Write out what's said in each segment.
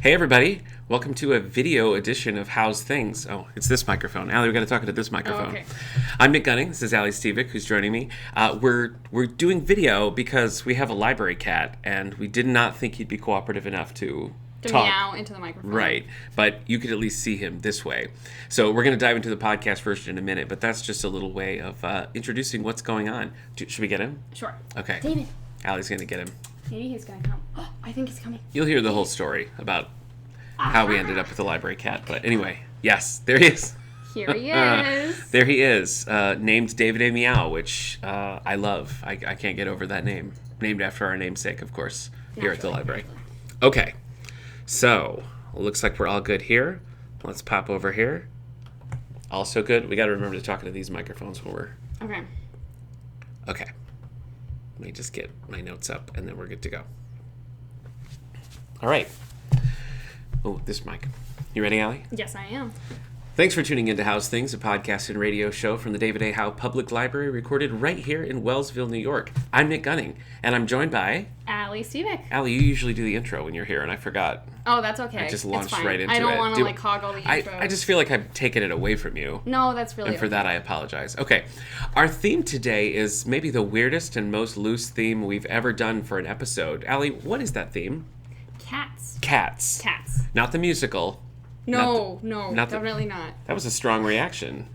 Hey everybody, welcome to a video edition of Howe's Things. Oh, it's this microphone. Allie, we got to talk into this microphone. Oh, okay. I'm Nick Gunning. This is Allie Stevick, who's joining me. We're doing video because we have a library cat, and we did not think he'd be cooperative enough to talk. Meow into the microphone. Right, but you could at least see him this way. So we're going to dive into the podcast version in a minute, but that's just a little way of introducing what's going on. Should we get him? Sure. Okay. David. Allie's going to get him. Maybe he's going to come. Oh, I think he's coming. You'll hear the whole story about how we ended up with the library cat. But anyway, yes, there he is. Here he is. There he is, named David A. Meow, which I love. I can't get over that name. Named after our namesake, of course, here at the library. Okay, so looks like we're all good here. Let's pop over here. Also good. We got to remember to talk into these microphones when we're... Okay. Okay. Let me just get my notes up, and then we're good to go. All right. Oh, this mic. You ready, Allie? Yes, I am. Thanks for tuning into Howe's Things, a podcast and radio show from the David A. Howe Public Library, recorded right here in Wellsville, New York. I'm Nick Gunning, and I'm joined by... Allie Stevick. Allie, you usually do the intro when you're here, and I forgot. Oh, that's okay. I just launched it's fine. right into it. I don't want to hog all the intros. I just feel like I've taken it away from you. No, that's really And for okay. that, I apologize. Okay. Our theme today is maybe the weirdest and most loose theme we've ever done for an episode. Allie, what is that theme? Cats. Cats. Cats. Not the musical. No, not the- definitely not. That was a strong reaction.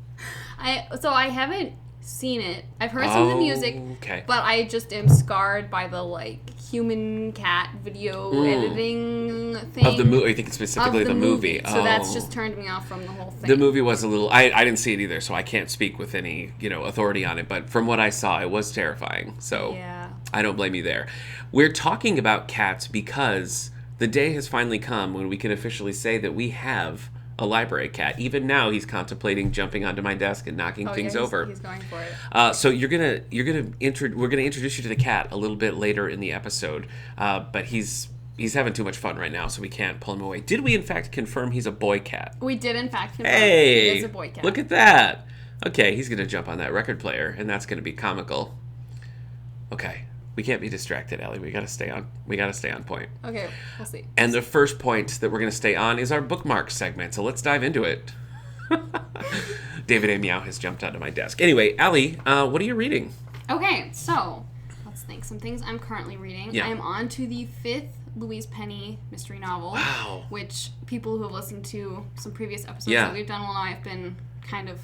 I haven't seen it. I've heard some of the music, okay. but I just am scarred by the human cat video editing thing. Of the movie, I think it's specifically of the movie. So that's just turned me off from the whole thing. The movie was a little... I didn't see it either, so I can't speak with any authority on it. But from what I saw, it was terrifying. So Yeah. I don't blame you there. We're talking about cats because the day has finally come when we can officially say that we have a library cat. Even now, he's contemplating jumping onto my desk and knocking things over. He's going for it. So we're gonna introduce you to the cat a little bit later in the episode, but he's having too much fun right now, so we can't pull him away. Did we in fact confirm he's a boy cat? We did in fact confirm Hey, he is a boy cat. Look at that. Okay, he's gonna jump on that record player, and that's gonna be comical. Okay, we can't be distracted, Allie. We gotta stay on point. Okay, we'll see. And the first point that we're gonna stay on is our bookmark segment. So let's dive into it. David A. Meow has jumped onto my desk. Anyway, Allie, what are you reading? Okay, so let's think. Some things I'm currently reading. Yeah. I am on to the 5th Louise Penny mystery novel. Wow. Which people who have listened to some previous episodes Yeah. that we've done, I've been kind of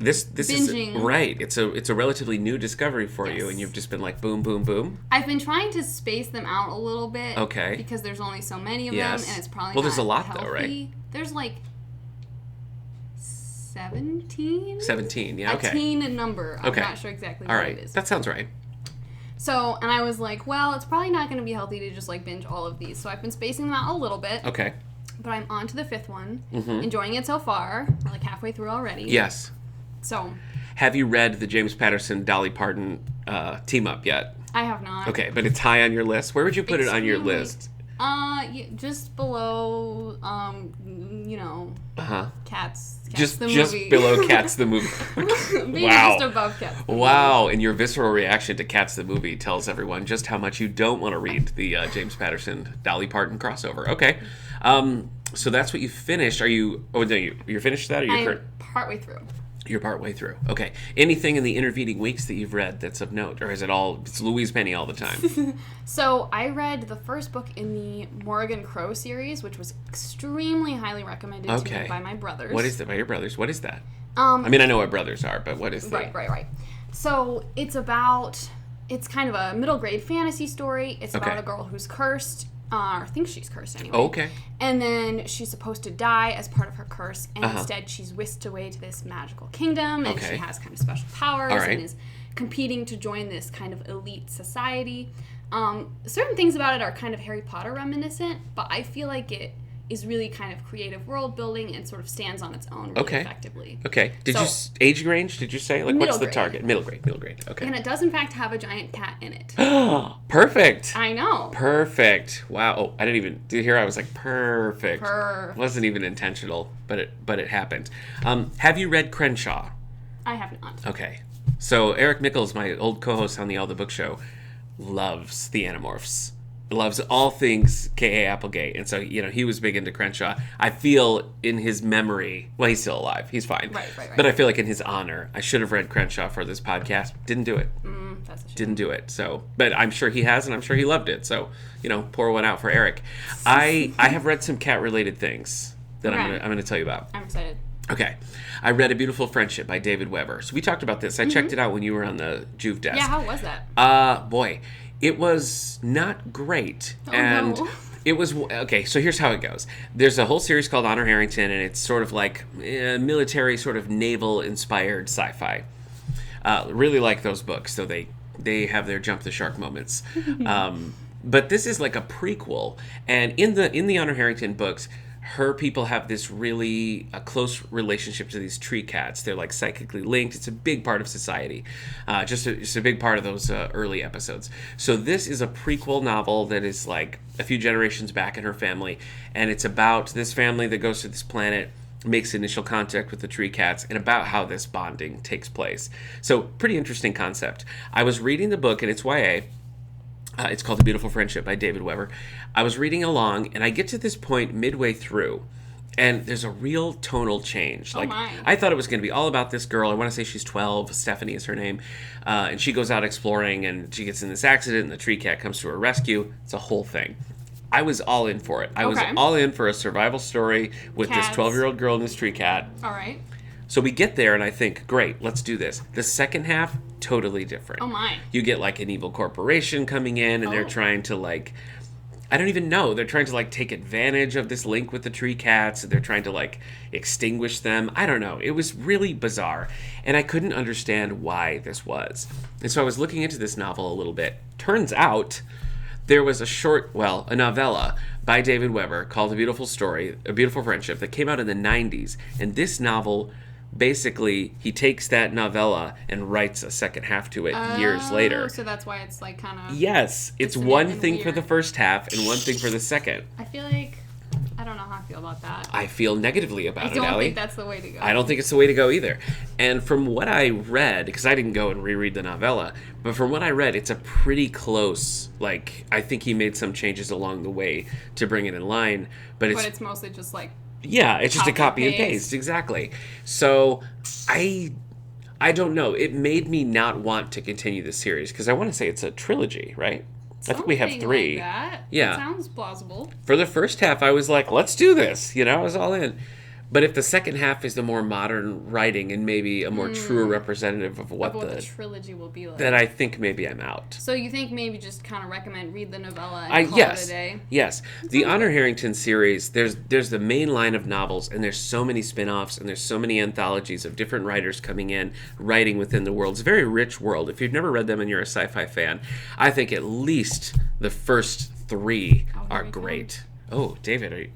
This binging. is right. It's a relatively new discovery for you, Yes. and you've just been like boom, boom, boom. I've been trying to space them out a little bit. Okay. Because there's only so many of Yes. them, and it's probably Well, there's not a lot, healthy. though, right? There's 17? 17. Yeah. Okay. A teen number. I'm Okay. not sure exactly All what right. it is. That sounds right. So, and I was like, well, it's probably not going to be healthy to just binge all of these. So I've been spacing them out a little bit. Okay. But I'm on to the 5th one. Mm-hmm. Enjoying it so far. We're halfway through already. Yes. So. Have you read the James Patterson Dolly Parton team up yet? I have not. Okay, but it's high on your list. Where would you put it on your Extremely. list? Just below, Cats Just the movie. below Cats the movie. Maybe Wow. just above Cats the movie. Wow, and your visceral reaction to Cats the movie tells everyone just how much you don't want to read the James Patterson Dolly Parton crossover. Okay, so that's what you finished. Are you? Oh no, you're finished that, or I'm partway through. You're partway through. Okay. Anything in the intervening weeks that you've read that's of note, or is it all? It's Louise Penny all the time. So I read the first book in the Morgan Crow series, which was extremely highly recommended to me by my brothers. What is that? By your brothers? What is that? I mean, I know what brothers are, but what is that? Right. So it's kind of a middle grade fantasy story. It's about a girl who's cursed. Or thinks she's cursed anyway. Okay. And then she's supposed to die as part of her curse, and instead she's whisked away to this magical kingdom, and she has kind of special powers and is competing to join this kind of elite society. Certain things about it are kind of Harry Potter reminiscent, but I feel like it is really kind of creative world building and sort of stands on its own really effectively. Okay. Age range, did you say? What's the grade. target? Middle grade. Okay. And it does in fact have a giant cat in it. Perfect. I know. Perfect. Wow. Oh, I didn't even... Did you hear? I was like, perfect. Perfect. Wasn't even intentional, but it happened. Have you read Crenshaw? I have not. Okay. So Eric Mickles, my old co-host on the All the Book Show, loves the Animorphs. loves all things K.A. Applegate. And so, he was big into Crenshaw. I feel in his memory, well, he's still alive. He's fine. Right. But I feel like in his honor, I should have read Crenshaw for this podcast. Didn't do it. That's a shame. Didn't do it. So, but I'm sure he has, and I'm sure he loved it. So, pour one out for Eric. I have read some cat-related things that I'm gonna tell you about. I'm excited. Okay. I read A Beautiful Friendship by David Weber. So we talked about this. I checked it out when you were on the Juve desk. Yeah, how was that? Boy, it was not great. Oh, and no. It was, okay, so here's how it goes. There's a whole series called Honor Harrington, and it's sort of like military, sort of naval-inspired sci-fi. Really like those books, so they have their jump the shark moments. But this is like a prequel, and in the Honor Harrington books, her people have this really close relationship to these tree cats. They're like psychically linked. It's a big part of society. Just a big part of those early episodes. So this is a prequel novel that is like a few generations back in her family. And it's about this family that goes to this planet, makes initial contact with the tree cats, and about how this bonding takes place. So pretty interesting concept. I was reading the book, and it's YA. It's called A Beautiful Friendship by David Weber. I was reading along, and I get to this point midway through, and there's a real tonal change. Like, I thought it was going to be all about this girl. I want to say she's 12. Stephanie is her name. And she goes out exploring, and she gets in this accident, and the tree cat comes to her rescue. It's a whole thing. I was all in for it. I was all in for a survival story with this 12-year-old girl and this tree cat. All right. So we get there, and I think, great, let's do this. The second half, totally different. Oh, my. You get, like, an evil corporation coming in, and they're trying to, like, I don't even know. They're trying to, like, take advantage of this link with the tree cats. They're trying to, like, extinguish them. I don't know. It was really bizarre, and I couldn't understand why this was. And so I was looking into this novel a little bit. Turns out there was a novella by David Weber called A Beautiful Friendship that came out in the 90s, and this novel, basically, he takes that novella and writes a second half to it years later. So that's why it's like kind of... Yes. It's one thing for the first half and one thing for the second. I feel like... I don't know how I feel about that. I feel negatively about it, Allie. I don't think that's the way to go. I don't think it's the way to go either. And from what I read, because I didn't go and reread the novella, but from what I read, it's a pretty close, like, I think he made some changes along the way to bring it in line. But it's mostly just like... Yeah, it's just a copy and paste, exactly. So I don't know. It made me not want to continue the series because I want to say it's a trilogy, right? I think we have 3. Like that. Yeah, that sounds plausible. For the first half, I was like, "Let's do this," I was all in. But if the second half is the more modern writing and maybe a more truer representative of what the trilogy will be like, then I think maybe I'm out. So you think maybe just kind of read the novella and call it a day? Yes. The Honor Harrington series, there's the main line of novels, and there's so many spin-offs, and there's so many anthologies of different writers coming in, writing within the world. It's a very rich world. If you've never read them and you're a sci-fi fan, I think at least the first 3 are great. Oh, David,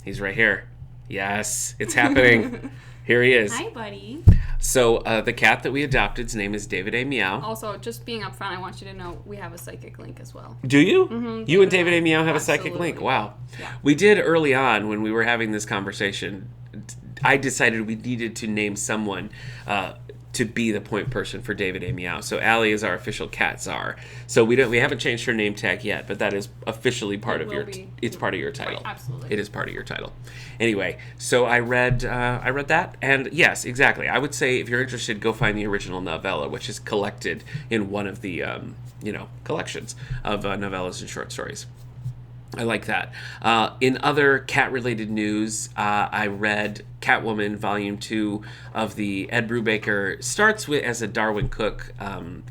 he's right here. Yes, it's happening. Here he is. Hi, buddy. So the cat that we adopted, his name is David A. Meow. Also, just being upfront, I want you to know we have a psychic link as well. Do you? Mm-hmm. You and David A. Meow have a psychic link. Wow. Yeah. We did early on when we were having this conversation. I decided we needed to name someone to be the point person for David A. Meow. So Allie is our official cat czar. So we haven't changed her name tag yet, but that is officially part of your. It's part of your title. Right, absolutely. It is part of your title. Anyway, so I read that, and yes, exactly. I would say if you're interested, go find the original novella, which is collected in one of the collections of novellas and short stories. I like that. In other cat-related news, I read Catwoman Volume 2 of the Ed Brubacher. Starts with as a Darwin Cook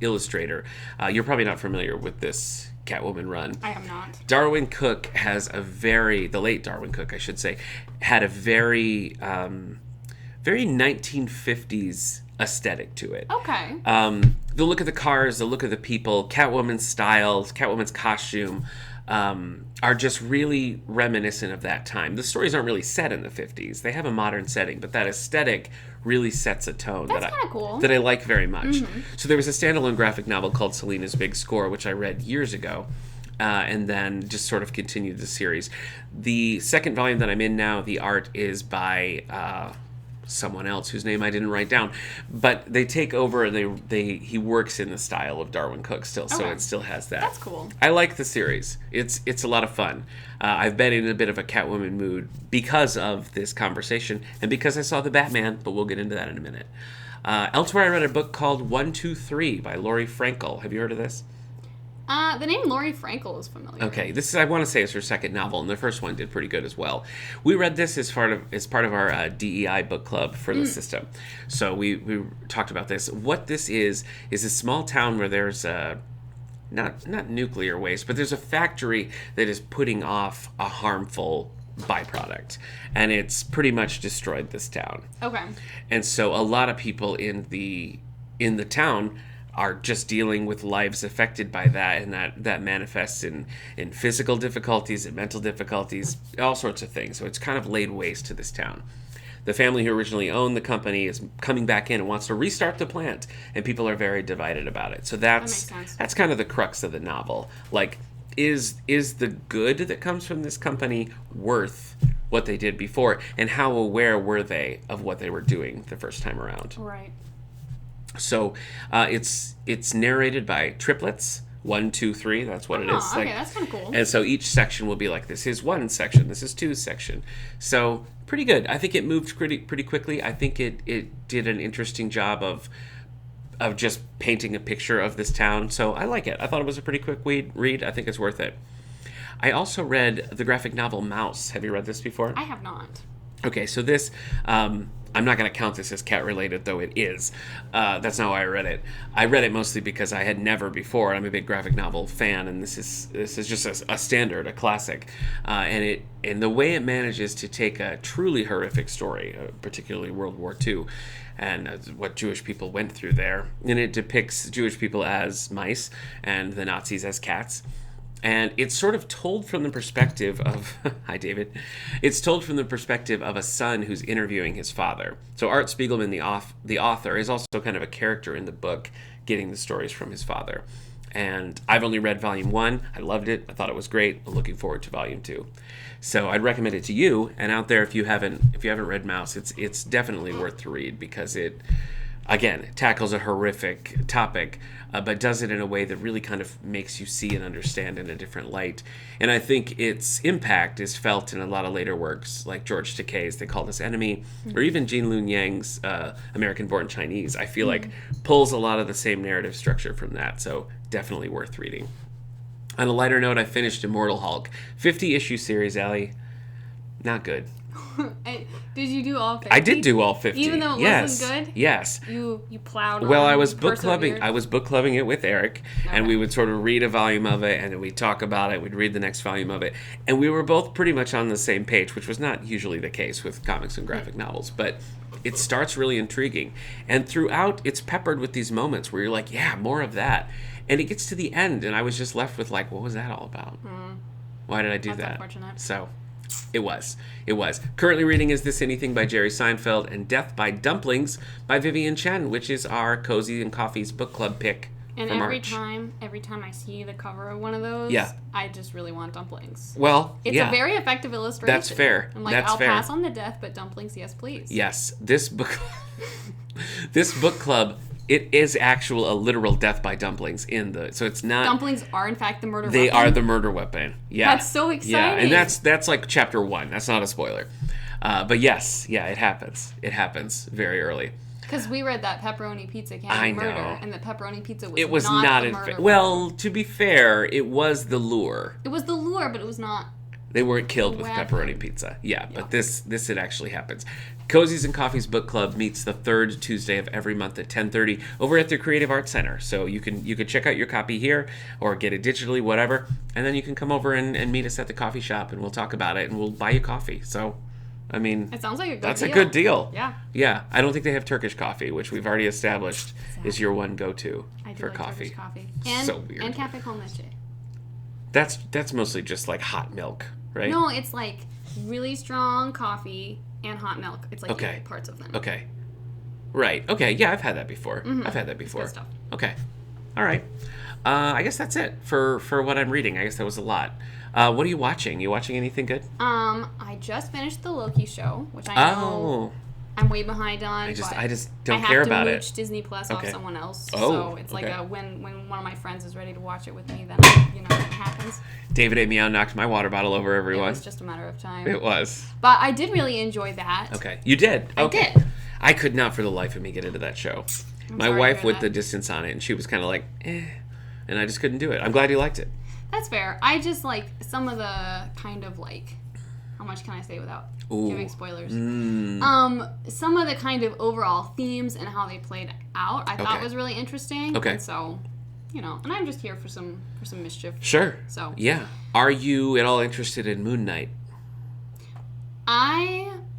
illustrator. You're probably not familiar with this Catwoman run. I am not. Darwin Cook has the late Darwin Cook, I should say, had a very 1950s aesthetic to it. Okay. The look of the cars, the look of the people, Catwoman's styles, Catwoman's costume, are just really reminiscent of that time. The stories aren't really set in the 50s. They have a modern setting, but that aesthetic really sets a tone That's kind of cool. that I like very much. Mm-hmm. So there was a standalone graphic novel called Selena's Big Score, which I read years ago, and then just sort of continued the series. The second volume that I'm in now, the art is by someone else whose name I didn't write down, but they take over and he works in the style of Darwin Cook still, so it still has that. That's cool. I like the series. It's a lot of fun. I've been in a bit of a Catwoman mood because of this conversation and because I saw the Batman, but we'll get into that in a minute. Elsewhere, I read a book called 123 by Lori Frankel. Have you heard of this? The name Lori Frankel is familiar. Okay, this is, I want to say, is her second novel, and the first one did pretty good as well. We read this as part of our DEI book club for the system. So we talked about this. What this is a small town where there's not nuclear waste, but there's a factory that is putting off a harmful byproduct, and it's pretty much destroyed this town. Okay. And so a lot of people in the town are just dealing with lives affected by that, and that manifests in physical difficulties and mental difficulties, all sorts of things. So it's kind of laid waste to this town. The family who originally owned the company is coming back in and wants to restart the plant, and people are very divided about it. So that makes sense. That's kind of the crux of the novel. Like, is the good that comes from this company worth what they did before, and how aware were they of what they were doing the first time around? Right. So it's narrated by triplets. 1, 2, 3. That's what it is. Okay, that's kind of cool. And so each section will be like, this is 1 section, this is 2 section. So pretty good. I think it moved pretty quickly. I think it did an interesting job of just painting a picture of this town. So I like it. I thought it was a pretty quick read. I think it's worth it. I also read the graphic novel Mouse. Have you read this before? I have not. Okay, so this, I'm not going to count this as cat related, though it is. That's not why I read it. I read it mostly because I had never before. I'm a big graphic novel fan, and this is just a standard, a classic. And the way it manages to take a truly horrific story, particularly World War II, and what Jewish people went through there, and it depicts Jewish people as mice and the Nazis as cats. And it's sort of told from the perspective of, hi David, it's told from the perspective of a son who's interviewing his father. So Art Spiegelman, the author, is also kind of a character in the book, getting the stories from his father. And I've only read volume 1. I loved it. I thought it was great. I'm looking forward to volume 2. So I'd recommend it to you. And out there, if you haven't read Mouse, it's definitely worth to read, because it tackles a horrific topic, but does it in a way that really kind of makes you see and understand in a different light. And I think its impact is felt in a lot of later works, like George Takei's They Called Us Enemy, or even Gene Luen Yang's American Born Chinese. I feel like pulls a lot of the same narrative structure from that, so definitely worth reading. On a lighter note, I finished Immortal Hulk. 50-issue series, Allie. Not good. Did you do all 50? I did do all 50. Even though it wasn't good? Yes. You plowed on. Well, I was book clubbing it with Eric, and we would sort of read a volume of it, and then we'd talk about it, we'd read the next volume of it, and we were both pretty much on the same page, which was not usually the case with comics and graphic novels, but it starts really intriguing. And throughout, it's peppered with these moments where you're like, yeah, more of that. And it gets to the end, and I was just left with like, what was that all about? Why did I do that? That's unfortunate. So... It was. Currently reading Is This Anything by Jerry Seinfeld and Death by Dumplings by Vivian Chen, which is our Cozy and Coffee's book club pick and for every March. every time I see the cover of one of those, I just really want dumplings. Well, it's a very effective illustration. That's fair. I'm like, I'll pass on the death, but dumplings, yes, please. Yes, this book club. It is a literal death by dumplings so it's not... Dumplings are, in fact, the murder weapon? They are the murder weapon. Yeah. That's so exciting. Yeah, and that's like chapter 1. That's not a spoiler. But yes, it happens. It happens very early. Because we read that pepperoni pizza can be murder, and the pepperoni pizza was not the murder. Well, to be fair, it was the lure. It was the lure, but it was not... They weren't killed with pepperoni pizza. Yeah, but this it actually happens. Cozies and Coffee's Book Club meets the third Tuesday of every month at 10:30 over at the Creative Arts Center. So you can check out your copy here or get it digitally, whatever, and then you can come over and meet us at the coffee shop, and we'll talk about it, and we'll buy you coffee. So, I mean... It sounds like a good deal. That's a good deal. Yeah. Yeah. I don't think they have Turkish coffee, which we've already established is your one go-to for like coffee. Turkish coffee. And, so weird. And cafe con leche. That's mostly just like hot milk, right? No, it's like really strong coffee and hot milk. It's like equal parts of them. Okay. Right. Okay. Yeah, I've had that before. I've had that before. Good stuff. Okay. All right. I guess that's it for what I'm reading. I guess that was a lot. What are you watching? You watching anything good? I just finished the Loki show, which I know I'm way behind on. I just don't care about it. I have to mooch Disney Plus off someone else. Oh, so it's like when one of my friends is ready to watch it with me, then it happens. David A. Meow knocked my water bottle over, everyone. It was just a matter of time. It was. But I did really enjoy that. Okay. You did? Okay. I did. I could not for the life of me get into that show. My wife with the distance on it, and she was kind of like, and I just couldn't do it. I'm glad you liked it. That's fair. I just like some of the kind of like, how much can I say without giving spoilers? Some of the kind of overall themes and how they played out, I thought was really interesting. Okay. And so, and I'm just here for some mischief. Sure. So. Yeah. Are you at all interested in Moon Knight?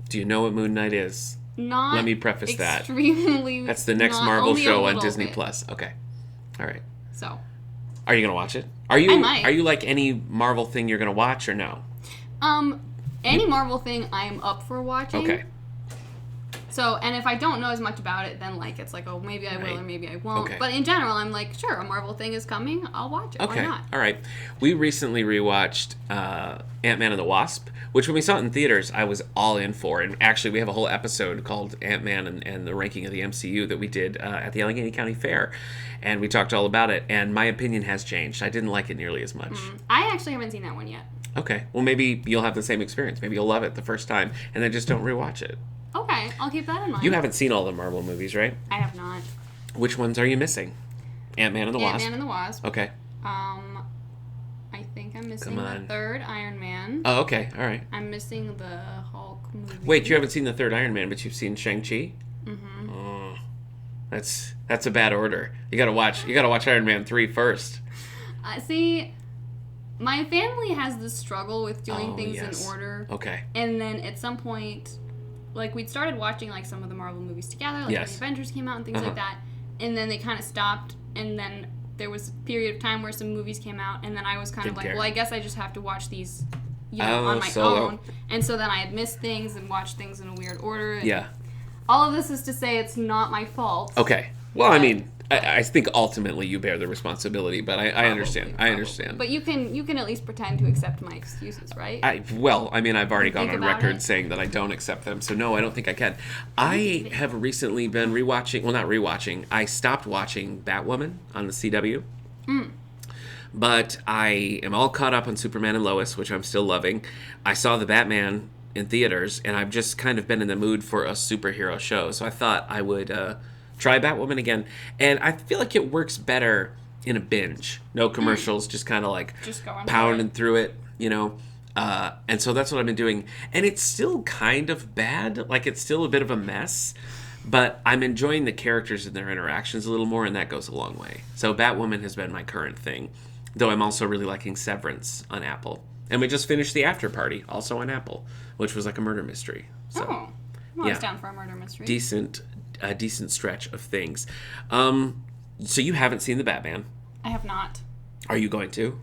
Do you know what Moon Knight is? Not. Let me preface that. Extremely. That's the next Marvel show on Disney Plus. Okay. All right. So. Are you gonna watch it? I might. Are you like any Marvel thing you're gonna watch or no? Any Marvel thing I am up for watching. Okay. So, and if I don't know as much about it, then like it's like, oh, maybe I will or maybe I won't. Okay. But in general, I'm like, sure, a Marvel thing is coming, I'll watch it. Okay. Why not? All right. We recently rewatched Ant-Man and the Wasp, which when we saw it in theaters, I was all in for. And actually, we have a whole episode called Ant-Man and the Ranking of the MCU that we did at the Allegheny County Fair. And we talked all about it. And my opinion has changed. I didn't like it nearly as much. I actually haven't seen that one yet. Okay. Well, maybe you'll have the same experience. Maybe you'll love it the first time and then just don't rewatch it. Okay, I'll keep that in mind. You haven't seen all the Marvel movies, right? I have not. Which ones are you missing? Ant-Man and the Wasp? Ant-Man and the Wasp. Okay. I think I'm missing the third Iron Man. Oh, okay. All right. I'm missing the Hulk movie. Wait, you haven't seen the third Iron Man, but you've seen Shang-Chi? Mm-hmm. Oh, that's a bad order. You gotta watch Iron Man 3 first. See, my family has this struggle with doing things in order. Okay. And then at some point, like, we'd started watching, like, some of the Marvel movies together, like, when the Avengers came out and things like that, and then they kind of stopped, and then there was a period of time where some movies came out, and then I was kind of like, well, I guess I just have to watch these, on my own, and so then I had missed things and watched things in a weird order. And all of this is to say it's not my fault. Okay. Well, I mean, I think ultimately you bear the responsibility, but I understand. I understand. But you can at least pretend to accept my excuses, right? I've already gone on record saying that I don't accept them, so no, I don't think I can. I have recently been I stopped watching Batwoman on the CW. But I am all caught up on Superman and Lois, which I'm still loving. I saw the Batman in theaters, and I've just kind of been in the mood for a superhero show, so I thought I would try Batwoman again, and I feel like it works better in a binge. No commercials, just kind of like pounding through it, and so that's what I've been doing. And it's still kind of bad, like it's still a bit of a mess, but I'm enjoying the characters and their interactions a little more, and that goes a long way. So Batwoman has been my current thing, though I'm also really liking Severance on Apple. And we just finished The After Party, also on Apple, which was like a murder mystery. So, it's down for a murder mystery. A decent stretch of things. So you haven't seen the Batman? I have not. Are you going to?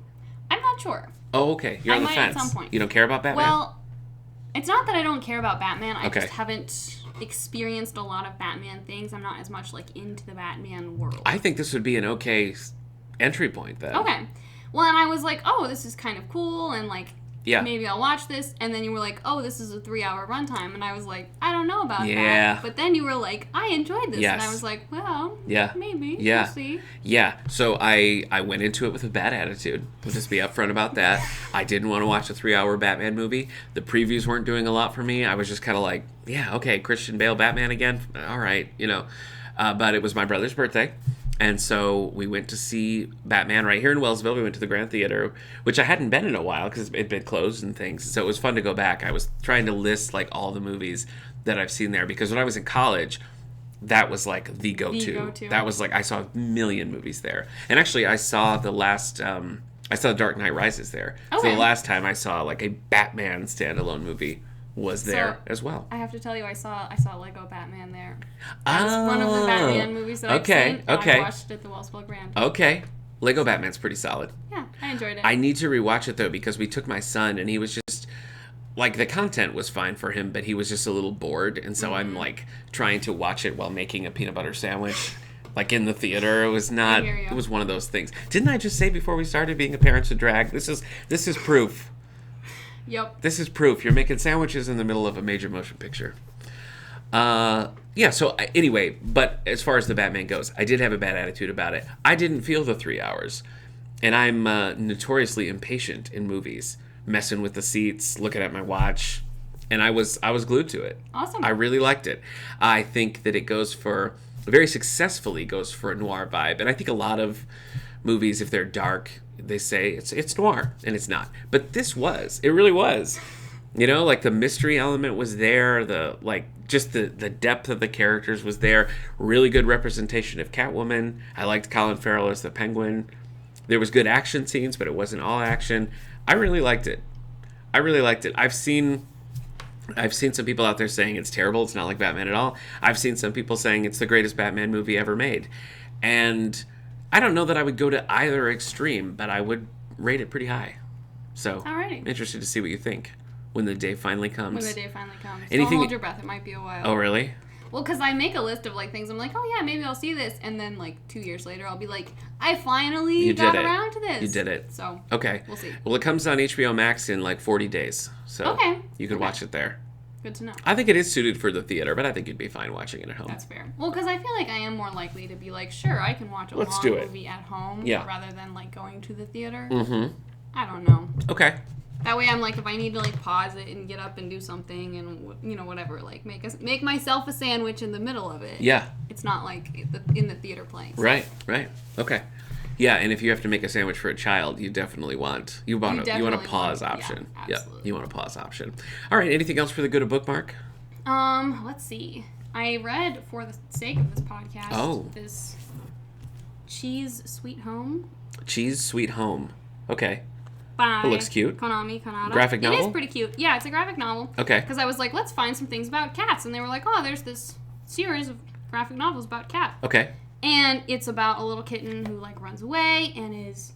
I'm not sure. Oh, okay. You're on the fence. At some point. You don't care about Batman? Well, it's not that I don't care about Batman. I just haven't experienced a lot of Batman things. I'm not as much like into the Batman world. I think this would be an okay entry point then. Okay. Well, and I was like, oh, this is kind of cool, and like, maybe I'll watch this. And then you were like, oh, this is a 3-hour runtime. And I was like, I don't know about that. But then you were like, I enjoyed this. And I was like, well, maybe. We'll see. Yeah. So I went into it with a bad attitude. We'll just be upfront about that. I didn't want to watch a 3-hour Batman movie. The previews weren't doing a lot for me. I was just kind of like, yeah, okay, Christian Bale Batman again. All right, But it was my brother's birthday. And so we went to see Batman right here in Wellsville. We went to the Grand Theater, which I hadn't been in a while because it'd been closed and things. So it was fun to go back. I was trying to list like all the movies that I've seen there because when I was in college, that was like the go-to. That was like I saw a million movies there. And actually, I saw the Dark Knight Rises there. Okay. So the last time I saw like a Batman standalone movie was there as well. I have to tell you, I saw Lego Batman there. That was one of the Batman movies that I've seen. I watched it at the Wellsville Grand. Okay. Lego Batman's pretty solid. Yeah, I enjoyed it. I need to rewatch it, though, because we took my son, and he was just... Like, the content was fine for him, but he was just a little bored, and so I'm, like, trying to watch it while making a peanut butter sandwich. Like, in the theater. It was not... It was one of those things. Didn't I just say before we started being a parent's a drag? This is proof. Yep. This is proof. You're making sandwiches in the middle of a major motion picture. Yeah, so anyway, but as far as the Batman goes, I did have a bad attitude about it. I didn't feel the 3 hours. And I'm notoriously impatient in movies, messing with the seats, looking at my watch, and I was glued to it. Awesome. I really liked it. I think that it very successfully goes for a noir vibe, and I think a lot of movies, if they're dark, they say it's noir, and it's not. But it really was. You know, like the mystery element was there, just the depth of the characters was there. Really good representation of Catwoman. I liked Colin Farrell as the Penguin. There was good action scenes, but it wasn't all action. I really liked it. I've seen some people out there saying it's terrible. It's not like Batman at all. I've seen some people saying it's the greatest Batman movie ever made. And I don't know that I would go to either extreme, but I would rate it pretty high. So, alrighty. Interested to see what you think when the day finally comes. Anything... Don't hold your breath. It might be a while. Oh, really? Well, because I make a list of things. I'm like, oh yeah, maybe I'll see this, and then 2 years later, I'll be like, I finally got around to this. You did it. So okay, we'll see. Well, it comes on HBO Max in 40 days, so you could watch it there. Good to know. I think it is suited for the theater, but I think you'd be fine watching it at home. That's fair. Well, because I feel like I am more likely to be sure, I can watch a long movie at home, rather than going to the theater. Mm-hmm. I don't know. Okay. That way, I'm if I need to pause it and get up and do something and whatever, make myself a sandwich in the middle of it. Yeah. It's not in the theater playing. So. Right. Okay. Yeah, and if you have to make a sandwich for a child, you definitely want a pause option. Yeah, absolutely. You want a pause option. All right. Anything else for the good of bookmark? Let's see. I read, for the sake of this podcast, this Cheese Sweet Home. Cheese Sweet Home. Okay. By it looks cute. Konami Kanata. Graphic novel? It is pretty cute. Yeah, it's a graphic novel. Okay. Because I was like, let's find some things about cats. And they were like, oh, there's this series of graphic novels about cats. Okay. And it's about a little kitten who runs away and is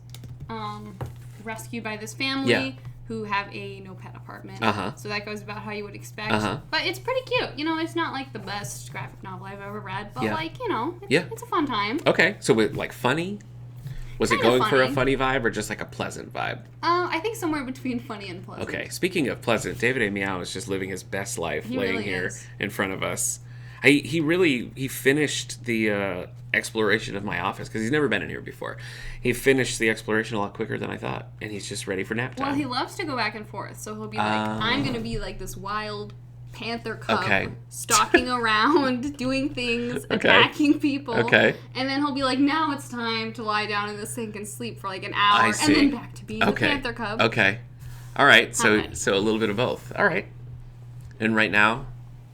rescued by this family who have a no-pet apartment. Uh-huh. So that goes about how you would expect. Uh-huh. But it's pretty cute. It's not the best graphic novel I've ever read. But it's a fun time. Okay. So funny? Was it going for a funny vibe or just a pleasant vibe? I think somewhere between funny and pleasant. Okay. Speaking of pleasant, David A. Meow is just living his best life laying here in front of us. He finished the exploration of my office because he's never been in here before. He finished the exploration a lot quicker than I thought, and he's just ready for nap time. Well, he loves to go back and forth, so he'll be I'm going to be this wild panther cub stalking around, doing things, attacking people. Okay. And then he'll be now it's time to lie down in the sink and sleep for an hour, and then back to being the panther cub. Okay. All right. So a little bit of both. All right. And right now,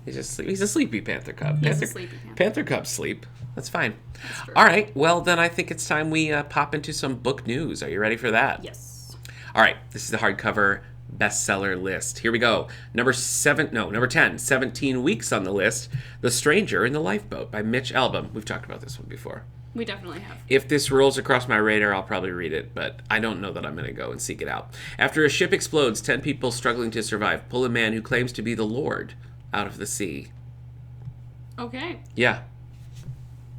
he's a sleepy panther cub. He's a sleepy panther cub sleep. That's fine. That's true. All right. Well, then I think it's time we pop into some book news. Are you ready for that? Yes. All right. This is the hardcover bestseller list. Here we go. Number 10, 17 weeks on the list, The Stranger in the Lifeboat by Mitch Albom. We've talked about this one before. We definitely have. If this rolls across my radar, I'll probably read it, but I don't know that I'm going to go and seek it out. After a ship explodes, 10 people struggling to survive pull a man who claims to be the Lord out of the sea. Okay. Yeah.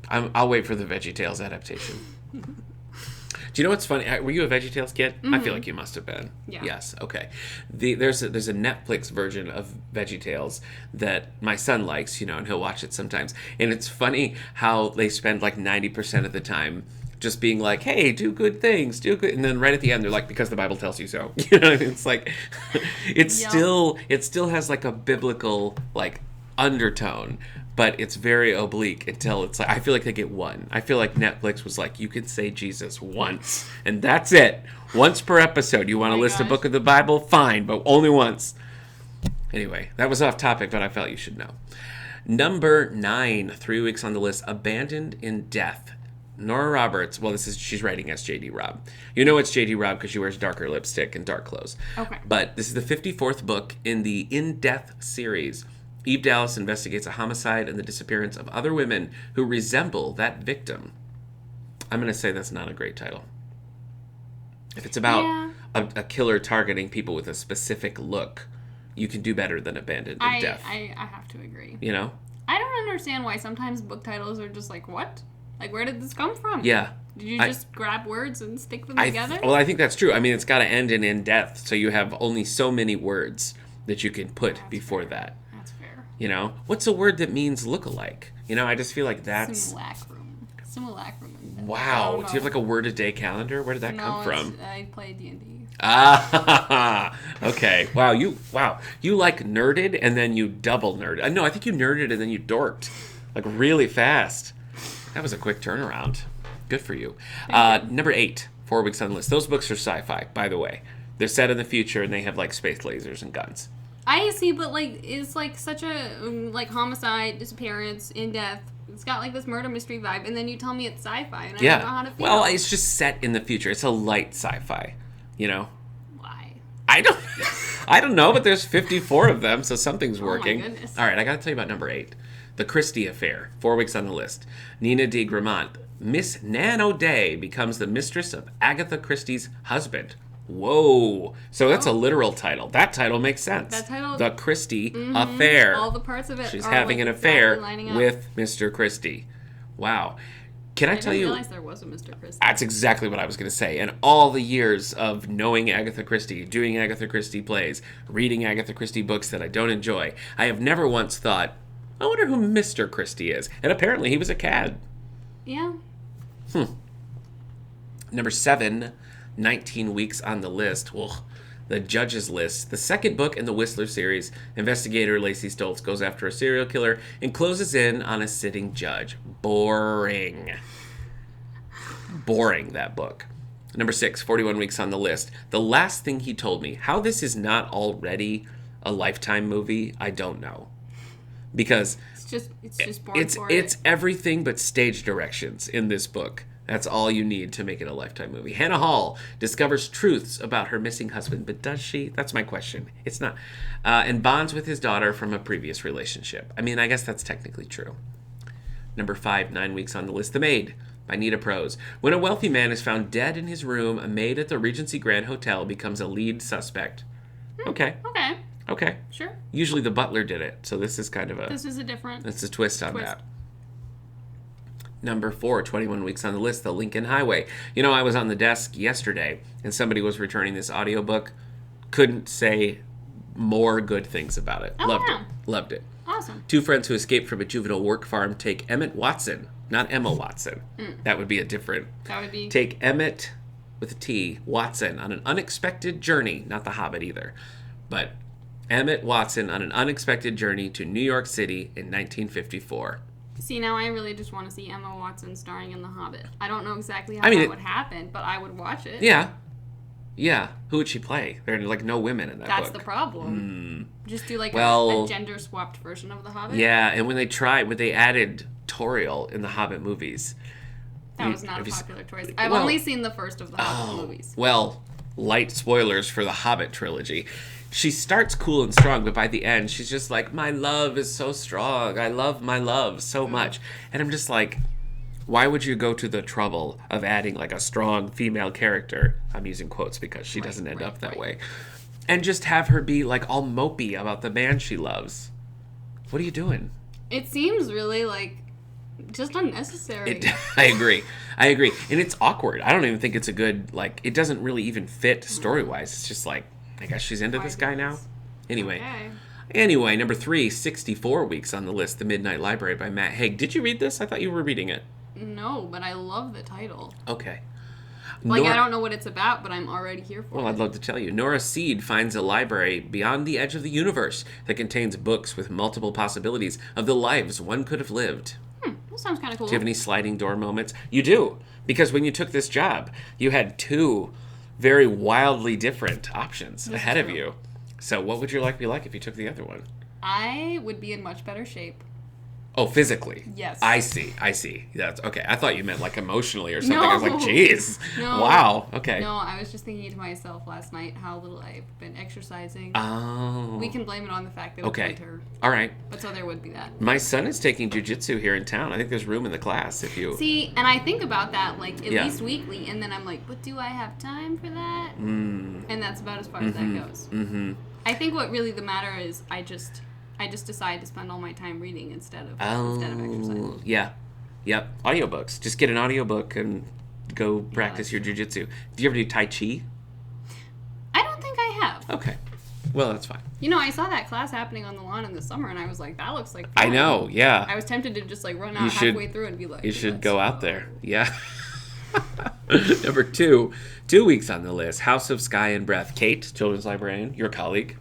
I'll wait for the VeggieTales adaptation. Do you know what's funny? Were you a VeggieTales kid? Mm-hmm. I feel like you must have been. Yeah. Yes. Okay. There's a Netflix version of VeggieTales that my son likes, and he'll watch it sometimes. And it's funny how they spend 90% of the time just being like, "Hey, do good things, do good," and then right at the end they're like, "Because the Bible tells you so." It's it still has a biblical undertone. But it's very oblique until it's I feel like they get one. I feel like Netflix was you can say Jesus once, and that's it. Once per episode. You want to list a book of the Bible? Fine, but only once. Anyway, that was off topic, but I felt you should know. Number 9, 3 weeks on the list, Abandoned in Death. Nora Roberts, she's writing as J.D. Robb. You know it's J.D. Robb because she wears darker lipstick and dark clothes. Okay. But this is the 54th book in the In Death series. Eve Dallas investigates a homicide and the disappearance of other women who resemble that victim. I'm going to say that's not a great title. If it's about a killer targeting people with a specific look, you can do better than Abandoned in Death. I have to agree. I don't understand why sometimes book titles are just what? Where did this come from? Yeah. Did you just grab words and stick them together? I think that's true. I mean, it's got to end in death, so you have only so many words that you can put before that. You know, what's a word that means look-alike? You know, I just feel like that's... Simulacrum. Wow. Do you have like a word-a-day calendar? Where did that come from? I play D&D. Ah, okay. Wow, you like nerded and then you double nerded. No, I think you nerded and then you dorked. Like really fast. That was a quick turnaround. Good for you. Number 8, 4 weeks on the list. Those books are sci-fi, by the way. They're set in the future and they have like space lasers and guns. I see, but like it's like such a like homicide, disappearance, in death. It's got like this murder mystery vibe, and then you tell me it's sci-fi, and I don't know how to feel. Well, it's just set in the future. It's a light sci-fi, you know. Why? I don't know, but there's 54 of them, so something's working. Oh my goodness. All right, I got to tell you about number 8, the Christie affair. 4 weeks on the list. Nina de Gramont, Miss Nan O'Day, becomes the mistress of Agatha Christie's husband. Whoa. So that's a literal title. That title makes sense. That title... The Christie affair. All the parts of it She's are having like an affair exactly with Mr. Christie. Wow. Can I tell you... I didn't realize there was a Mr. Christie. That's exactly what I was going to say. And all the years of knowing Agatha Christie, doing Agatha Christie plays, reading Agatha Christie books that I don't enjoy, I have never once thought, I wonder who Mr. Christie is. And apparently he was a cad. Yeah. Number 7, 19 weeks on the list. Well, the Judge's List. The second book in the Whistler series, investigator Lacey Stoltz goes after a serial killer and closes in on a sitting judge. Boring. Boring, that book. Number 6, 41 weeks on the list. The Last Thing He Told Me. How this is not already a Lifetime movie, I don't know. Because it's just boring for it. It's everything but stage directions in this book. That's all you need to make it a Lifetime movie. Hannah Hall discovers truths about her missing husband, but does she? That's my question. It's not. And bonds with his daughter from a previous relationship. I mean, I guess that's technically true. Number 5, 9 weeks on the list. The Maid by Nita Prose. When a wealthy man is found dead in his room, a maid at the Regency Grand Hotel becomes a lead suspect. Okay. Sure. Usually the butler did it, so this is kind of a... This is a different... It's a twist on that. Number 4, 21 weeks on the list, The Lincoln Highway. You know, I was on the desk yesterday, and somebody was returning this audiobook. Couldn't say more good things about it. Loved it. Awesome. 2 friends who escaped from a juvenile work farm take Emmett Watson, not Emma Watson. That would be a different... That would be... Take Emmett, with a T, Watson, on an unexpected journey. Not The Hobbit either. But Emmett Watson on an unexpected journey to New York City in 1954. See, now I really just want to see Emma Watson starring in The Hobbit. I don't know exactly how that would happen, but I would watch it. Yeah. Who would she play? There are like no women in that book. That's the problem. Just do like a gender-swapped version of The Hobbit. Yeah, and when they added Toriel in the Hobbit movies. That was not a popular choice. I've only seen the first of the Hobbit movies. Well, light spoilers for the Hobbit trilogy. She starts cool and strong, but by the end, she's just like, my love is so strong. I love my love so much. And I'm just like, why would you go to the trouble of adding like a strong female character? I'm using quotes because she doesn't end up that way. And just have her be like all mopey about the man she loves. What are you doing? It seems really like just unnecessary. I agree. And it's awkward. I don't even think it's a good, like, it doesn't really even fit story-wise. It's just like, I guess she's into this guy now. Anyway, number 3, 64 weeks on the list, The Midnight Library by Matt Haig. Did you read this? I thought you were reading it. No, but I love the title. Okay. I don't know what it's about, but I'm already here for it. Well, I'd love to tell you. Nora Seed finds a library beyond the edge of the universe that contains books with multiple possibilities of the lives one could have lived. That sounds kind of cool. Do you have any sliding door moments? You do, because when you took this job, you had 2 very wildly different options ahead of you. So what would your life be like if you took the other one? I would be in much better shape. Oh, physically? Yes. I see. That's okay. I thought you meant like emotionally or something. No. I was like, geez. No. Wow. Okay. No, I was just thinking to myself last night how little I've been exercising. Oh. We can blame it on the fact that it's winter. All right. But so there would be that. My son is taking jiu-jitsu here in town. I think there's room in the class if you... See, and I think about that like at least weekly, and then I'm like, but do I have time for that? And that's about as far as that goes. I think what really the matter is I just decide to spend all my time reading instead of exercising. Yeah. Yep. Audiobooks. Just get an audiobook and go practice your jiu-jitsu. Do you ever do Tai Chi? I don't think I have. Okay. Well, that's fine. You know, I saw that class happening on the lawn in the summer, and I was like, that looks like fun. I know, yeah. I was tempted to just, like, run out halfway through and be like... You should go out there. Yeah. Number 2 weeks on the list, House of Sky and Breath. Kate, children's librarian, your colleague,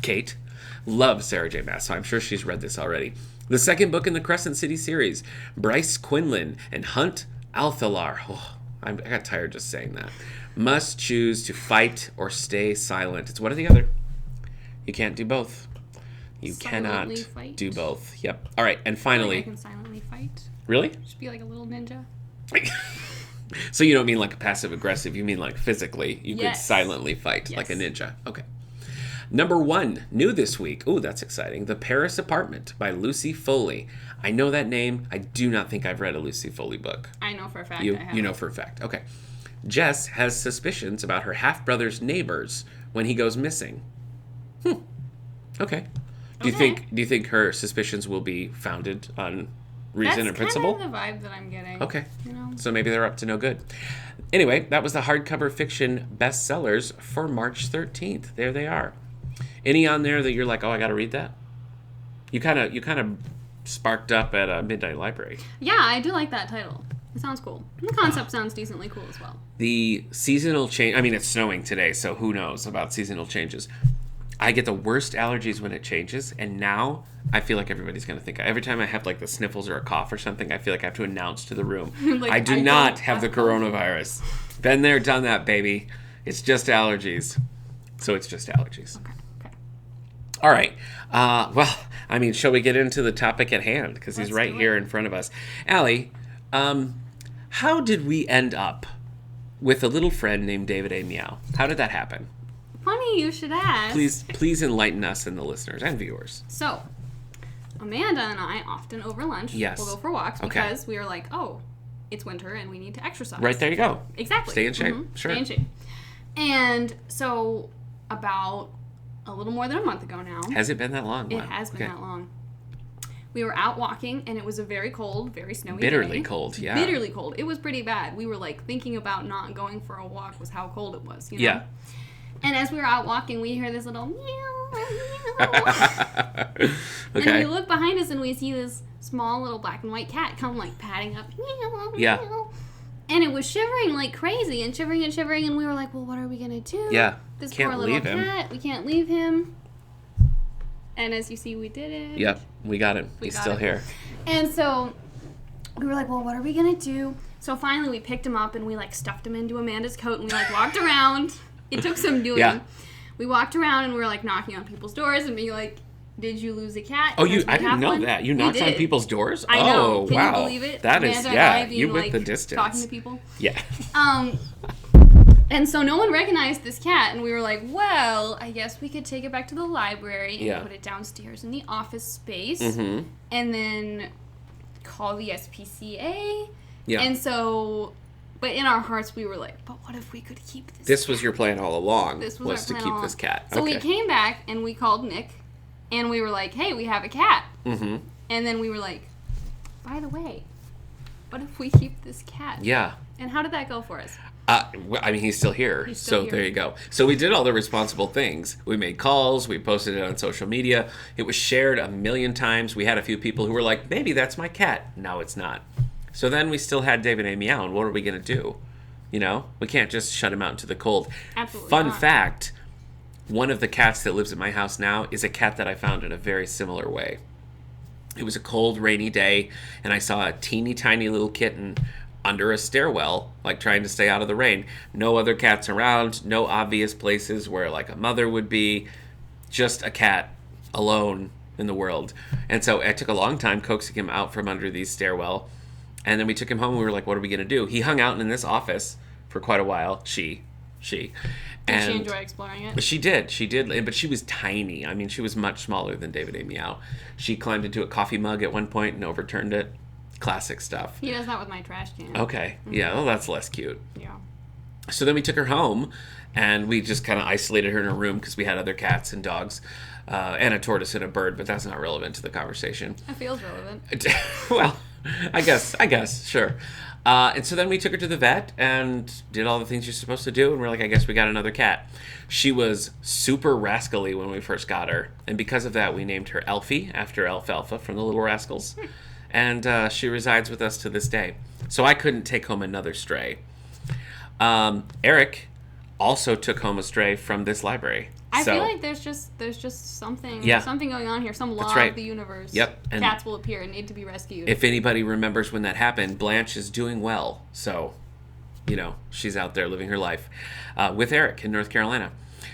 Kate, loves Sarah J. Maas, so I'm sure she's read this already. The second book in the Crescent City series, Bryce Quinlan and Hunt Althalar. Oh, I got tired just saying that. Must choose to fight or stay silent. It's one or the other. You can't do both. You cannot do both. Yep. All right, and finally... I can silently fight. Really? Just be like a little ninja. So you don't mean like a passive-aggressive. You mean like physically. You could silently fight like a ninja. Okay. Number 1, new this week. Ooh, that's exciting. The Paris Apartment by Lucy Foley. I know that name. I do not think I've read a Lucy Foley book. I know for a fact I have. You know for a fact. Okay. Jess has suspicions about her half-brother's neighbors when he goes missing. Okay. Do you think her suspicions will be founded on reason and principle? That's kind of the vibe that I'm getting. Okay. You know? So maybe they're up to no good. Anyway, that was the hardcover fiction bestsellers for March 13th. There they are. Any on there that you're like, oh, I got to read that? You kind of sparked up at a Midnight Library. Yeah, I do like that title. It sounds cool. The concept sounds decently cool as well. The seasonal change... I mean, it's snowing today, so who knows about seasonal changes. I get the worst allergies when it changes, and now I feel like everybody's going to think... Every time I have, like, the sniffles or a cough or something, I feel like I have to announce to the room, like, I do not have the coronavirus. Been there, done that, baby. It's just allergies. So it's just allergies. Okay. All right. Well, I mean, shall we get into the topic at hand? Because he's right here in front of us. Allie, how did we end up with a little friend named David A. Meow? How did that happen? Funny you should ask. Please enlighten us and the listeners and viewers. So, Amanda and I often over lunch will go for walks because we are like, oh, it's winter and we need to exercise. Right, there you go. Exactly. Stay in shape. Sure. Stay in shape. And so, about a little more than a month ago now. Has it been that long? It has been that long. We were out walking, and it was a very cold, very snowy Bitterly day. Cold, yeah. Bitterly cold. It was pretty bad. We were, like, thinking about not going for a walk was how cold it was, you know? Yeah. And as we were out walking, we hear this little meow, meow. Okay. And we look behind us, and we see this small little black and white cat come, like, padding up. Meow, yeah. Meow. And it was shivering like crazy and shivering, and we were like, well, what are we going to do? Yeah. This can't poor little leave him. cat. We can't leave him. And as you see, we did it. Yep, we got him. He's still here. And so we were like, well, what are we going to do? So finally we picked him up and we like stuffed him into Amanda's coat and we like walked around. It took some doing. Yeah. We walked around and we were like knocking on people's doors and being like, did you lose a cat? Oh, I didn't know that. You knocked on people's doors? I know. Oh, Can wow. you believe it? That Amanda is, and you went like, the distance. Talking to people. Yeah. And so no one recognized this cat, and we were like, well, I guess we could take it back to the library and put it downstairs in the office space, and then call the SPCA. Yeah. And so, but in our hearts, we were like, but what if we could keep this This cat? Was your plan all along, this was to keep this cat. So we came back, and we called Nick, and we were like, hey, we have a cat. Mm-hmm. And then we were like, by the way, what if we keep this cat? Yeah. And how did that go for us? I mean, he's still here. There you go. So we did all the responsible things. We made calls. We posted it on social media. It was shared 1,000,000 times. We had a few people who were like, maybe that's my cat. No, it's not. So then we still had David A. Meow, and what are we going to do? You know? We can't just shut him out into the cold. Absolutely Fun not. fact, one of the cats that lives at my house now is a cat that I found in a very similar way. It was a cold, rainy day, and I saw a teeny tiny little kitten under a stairwell, like trying to stay out of the rain. No other cats around, no obvious places where like a mother would be, just a cat alone in the world. And so it took a long time coaxing him out from under the stairwell. And then we took him home and we were like, what are we going to do? He hung out in this office for quite a while. She. Did she enjoy exploring it? She did, but she was tiny. I mean, she was much smaller than David A. Meow. She climbed into a coffee mug at one point and overturned it. Classic stuff. He does that with my trash can. Okay. Mm-hmm. Yeah, well, that's less cute. Yeah. So then we took her home, and we just kind of isolated her in a room because we had other cats and dogs, and a tortoise and a bird, but that's not relevant to the conversation. That feels relevant. Well, I guess, sure. And so then we took her to the vet and did all the things you're supposed to do. And we're like, I guess we got another cat. She was super rascally when we first got her. And because of that, we named her Elfie after Alfalfa from the Little Rascals. And she resides with us to this day. So I couldn't take home another stray. Eric also took home a stray from this library. I feel like there's just something going on here, some law of the universe. Yep. And cats will appear and need to be rescued. If anybody remembers when that happened, Blanche is doing well. So, she's out there living her life with Eric in North Carolina.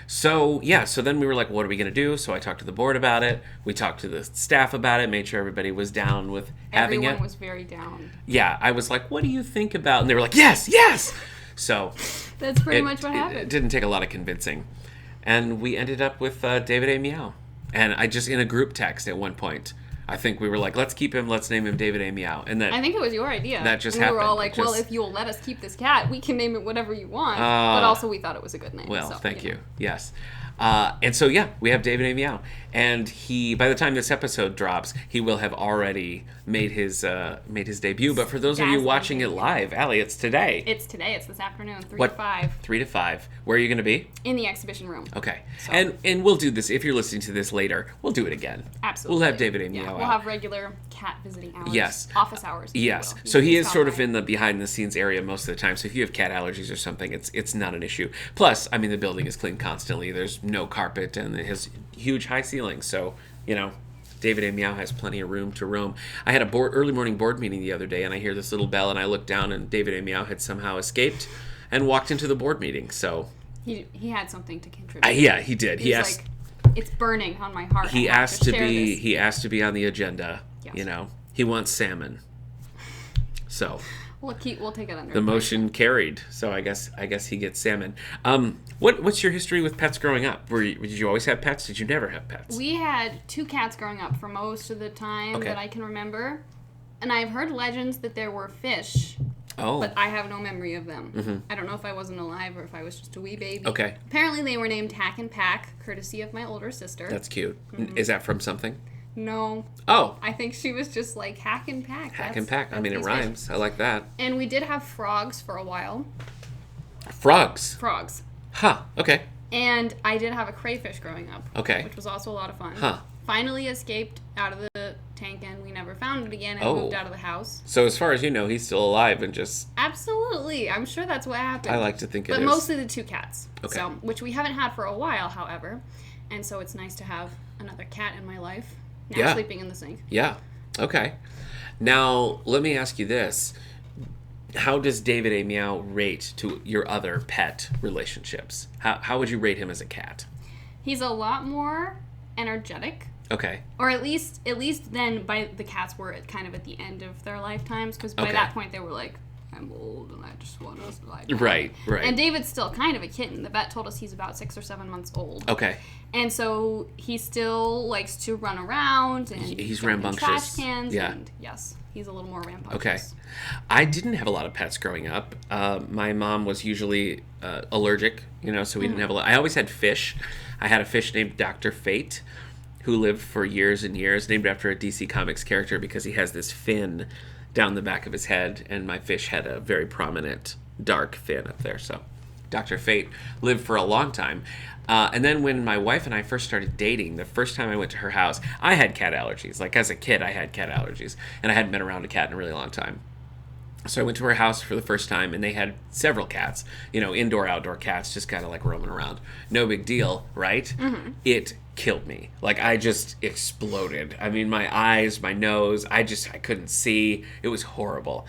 So, so then we were like, what are we going to do? So I talked to the board about it. We talked to the staff about it, made sure everybody was down with having it. Everyone was very down. Yeah, I was like, what do you think about? And they were like, yes, yes! So that's pretty much what happened. It didn't take a lot of convincing. And we ended up with David A. Meow. And I just, in a group text at one point, I think we were like, let's keep him, let's name him David A. Meow. And I think it was your idea. That just happened. We were all like, well, if you'll let us keep this cat, we can name it whatever you want. But also we thought it was a good name. Well, so, thank you. Yes. And so, we have David A. Meow. And by the time this episode drops, he will have already made his debut. But for those of you watching it live, Allie, it's today. It's today. It's this afternoon, 3 to 5. 3 to 5. Where are you going to be? In the exhibition room. Okay. So. And we'll do this. If you're listening to this later, we'll do it again. Absolutely. We'll have David A. Meow out. We'll have regular cat visiting hours. Yes. Office hours. Yes. So he is sort of in the behind-the-scenes area most of the time. So if you have cat allergies or something, it's not an issue. Plus, I mean, the building is cleaned constantly. There's no carpet, and it has huge high ceilings. So, David A. Meow has plenty of room to roam. I had a early morning board meeting the other day, and I hear this little bell, and I look down, and David A. Meow had somehow escaped and walked into the board meeting. So he had something to contribute. Yeah, he did. He asked. Like, it's burning on my heart. He asked to be. He asked to be on the agenda. Yes. He wants salmon. So. We'll take it under. The motion carried, so I guess he gets salmon. What's your history with pets growing up? Did you always have pets? Did you never have pets? We had 2 cats growing up for most of the time that I can remember, and I've heard legends that there were fish. Oh. But I have no memory of them. Mm-hmm. I don't know if I wasn't alive or if I was just a wee baby. Okay. Apparently they were named Hack and Pack, courtesy of my older sister. That's cute. Mm-hmm. Is that from something? No. Oh. I think she was just like Hack and Pack. Hack and Pack. I mean, it rhymes. Fish. I like that. And we did have frogs for a while. Frogs? Frogs. Huh. Okay. And I did have a crayfish growing up. Okay. Which was also a lot of fun. Huh. Finally escaped out of the tank, and we never found it again, and moved out of the house. So as far as you know, he's still alive and just... Absolutely. I'm sure that's what happened. I like to think it is. But mostly the 2 cats. Okay. So, which we haven't had for a while, however. And so it's nice to have another cat in my life. Now sleeping in the sink. Yeah. Okay. Now, let me ask you this. How does David A. Meow rate to your other pet relationships? How would you rate him as a cat? He's a lot more energetic. Okay. Or at least then the cats were kind of at the end of their lifetimes, because by that point they were like, I'm old and I just want to lie down. Right. And David's still kind of a kitten. The vet told us he's about 6 or 7 months old. Okay. And so he still likes to run around and he's rambunctious. Trash cans. Yeah. And yes, he's a little more rambunctious. Okay. I didn't have a lot of pets growing up. My mom was usually allergic, so we didn't have a lot. I always had fish. I had a fish named Dr. Fate, who lived for years and years, named after a DC Comics character because he has this fin down the back of his head, and my fish had a very prominent dark fin up there. So Dr. Fate lived for a long time. And then when my wife and I first started dating, the first time I went to her house, I had cat allergies. Like as a kid, I had cat allergies, and I hadn't been around a cat in a really long time. So I went to her house for the first time, and they had several cats, indoor, outdoor cats, just kind of like roaming around. No big deal, right? Mm-hmm. It killed me. Like, I just exploded. I mean, my eyes, my nose, I couldn't see. It was horrible.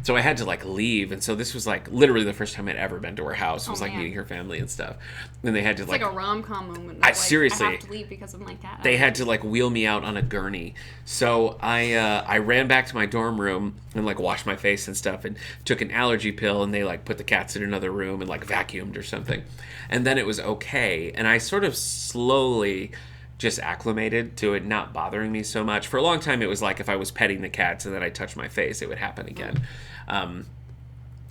So I had to, leave. And so this was, literally the first time I'd ever been to her house. It was, meeting her family and stuff. And they had to, it's like a rom-com moment. Seriously. I have to leave because of my cat. They had to, wheel me out on a gurney. So I ran back to my dorm room and, washed my face and stuff and took an allergy pill. And they, put the cats in another room and, vacuumed or something. And then it was okay. And I sort of slowly just acclimated to it not bothering me so much. For a long time, it was like if I was petting the cats and then I touched my face, it would happen again.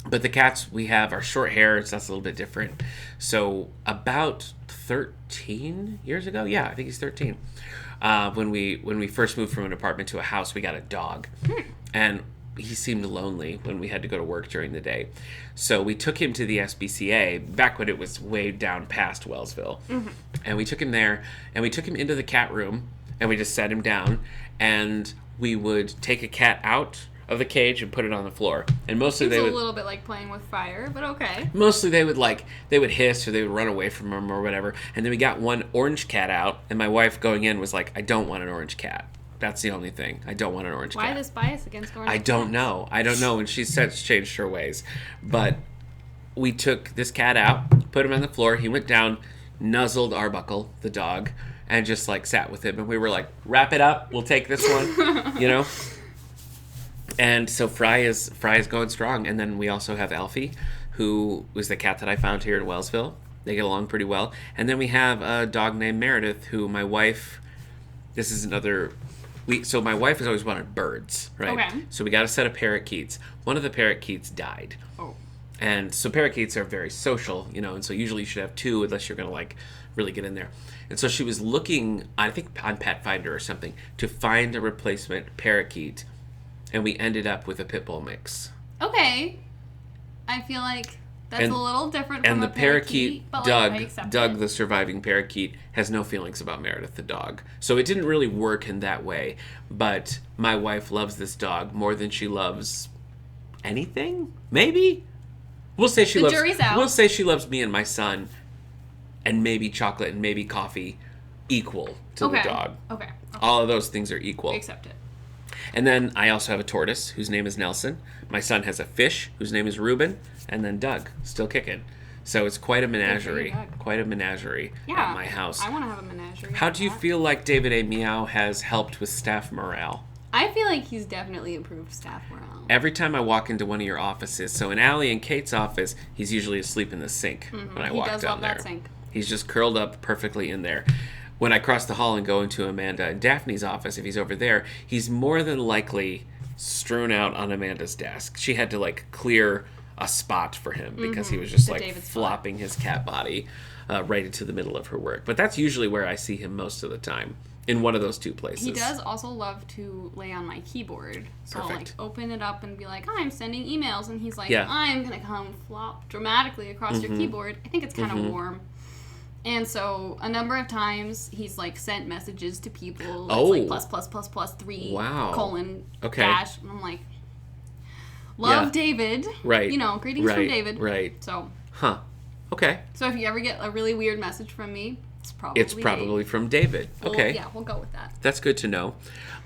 But the cats we have are short hair, so that's a little bit different. So about 13 years ago, I think he's 13. When we first moved from an apartment to a house, we got a dog. And he seemed lonely when we had to go to work during the day. So we took him to the SPCA back when it was way down past Wellsville. Mm-hmm. And we took him there, and we took him into the cat room, and we just sat him down, and we would take a cat out of the cage and put it on the floor. And mostly it's a little bit like playing with fire, but okay. Mostly they would hiss or they would run away from him or whatever. And then we got one orange cat out, and my wife going in was like, I don't want an orange cat. That's the only thing. I don't want an orange cat. Why this bias against orange cats? I don't know. And she's since changed her ways. But we took this cat out, put him on the floor. He went down, nuzzled Arbuckle, the dog, and just like sat with him. And we were like, wrap it up. We'll take this one, you know? And so Fry is going strong. And then we also have Alfie, who was the cat that I found here in Wellsville. They get along pretty well. And then we have a dog named Meredith, who my wife, this is another... So my wife has always wanted birds, right? Okay. So we got a set of parakeets. One of the parakeets died. Oh. And so parakeets are very social, you know, and so usually you should have two unless you're going to, like, really get in there. And so she was looking, I think, on Pet Finder or something, to find a replacement parakeet, and we ended up with a pit bull mix. Okay. I feel like that's a little different from a parakeet, but Doug, the surviving parakeet, has no feelings about Meredith the dog. So it didn't really work in that way. But my wife loves this dog more than she loves anything. Maybe we'll say she loves. Jury's out. We'll say she loves me and my son, and maybe chocolate and maybe coffee, equal to the dog. Okay. All of those things are equal. We accept it. And then I also have a tortoise whose name is Nelson. My son has a fish whose name is Reuben. And then Doug, still kicking. So it's quite a menagerie. Quite a menagerie at my house. I want to have a menagerie. How do you feel like David A. Meow has helped with staff morale? I feel like he's definitely improved staff morale. Every time I walk into one of your offices, so in Allie and Kate's office, he's usually asleep in the sink when I walk down there. That sink. He's just curled up perfectly in there. When I cross the hall and go into Amanda and Daphne's office, if he's over there, he's more than likely strewn out on Amanda's desk. She had to, like, clear a spot for him because he was just, like, flopping his cat body right into the middle of her work. But that's usually where I see him most of the time, in one of those two places. He does also love to lay on my keyboard. So I'll, like, open it up and be like, I'm sending emails. And he's like, I'm going to come flop dramatically across your keyboard. I think it's kind of warm. And so a number of times he's, like, sent messages to people. It's like ++++3 colon dash. And I'm like, love David. Right. You know, greetings from David. Right. So. Huh. Okay. So if you ever get a really weird message from me, it's probably from David. Okay. Yeah, we'll go with that. That's good to know.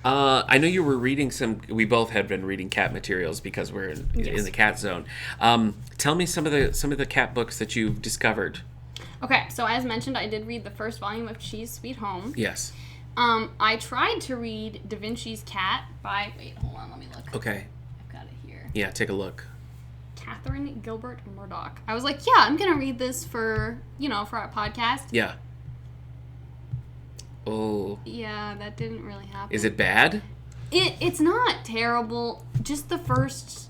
I know you were reading we both had been reading cat materials because we're in the cat zone. Tell me some of the cat books that you've discovered. Okay, so as mentioned, I did read the first volume of Cheese Sweet Home. Yes. I tried to read Da Vinci's Cat by... Wait, hold on, let me look. Okay. I've got it here. Yeah, take a look. Catherine Gilbert Murdoch. I was like, yeah, I'm going to read this for our podcast. Yeah. Oh. Yeah, that didn't really happen. Is it bad? It's not terrible. Just the first...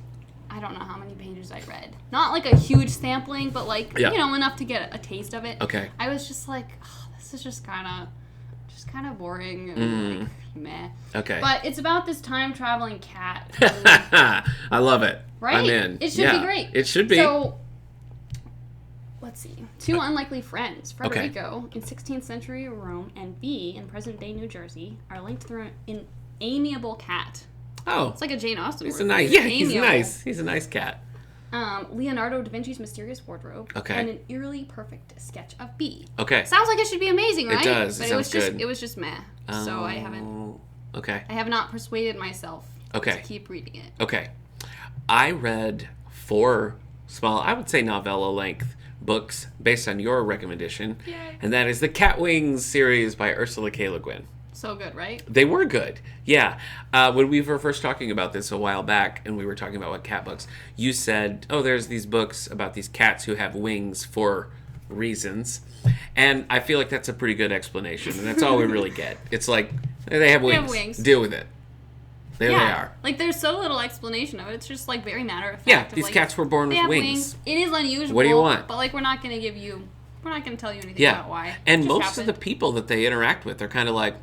I don't know how many pages I read. Not like a huge sampling, but like, enough to get a taste of it. Okay. I was just like, this is just kind of boring. And like, meh. Okay. But it's about this time traveling cat. I love it. Right? I'm in. It should be great. It should be. So, let's see. Two unlikely friends, Federico in 16th century Rome and B in present-day New Jersey, are linked through an amiable cat. Oh. It's like a Jane Austen word. He's nice. He's a nice cat. Leonardo da Vinci's mysterious wardrobe. Okay. And an eerily perfect sketch of B. Okay. Sounds like it should be amazing, right? It does. But it was just meh. So I haven't. Okay. I have not persuaded myself to keep reading it. Okay. I read 4 small, I would say novella-length books based on your recommendation. Yay. And that is the Cat Wings series by Ursula K. Le Guin. So good, right? They were good, yeah. When we were first talking about this a while back, and we were talking about what cat books, you said, there's these books about these cats who have wings for reasons. And I feel like that's a pretty good explanation, and that's all we really get. It's like, they have wings. Deal with it. There they are. Like, there's so little explanation of it. It's just, like, very matter of fact. Yeah, these cats were born with wings. It is unusual. What do you want? But, like, we're not going to tell you anything about why. And most of the people that they interact with are kind of like,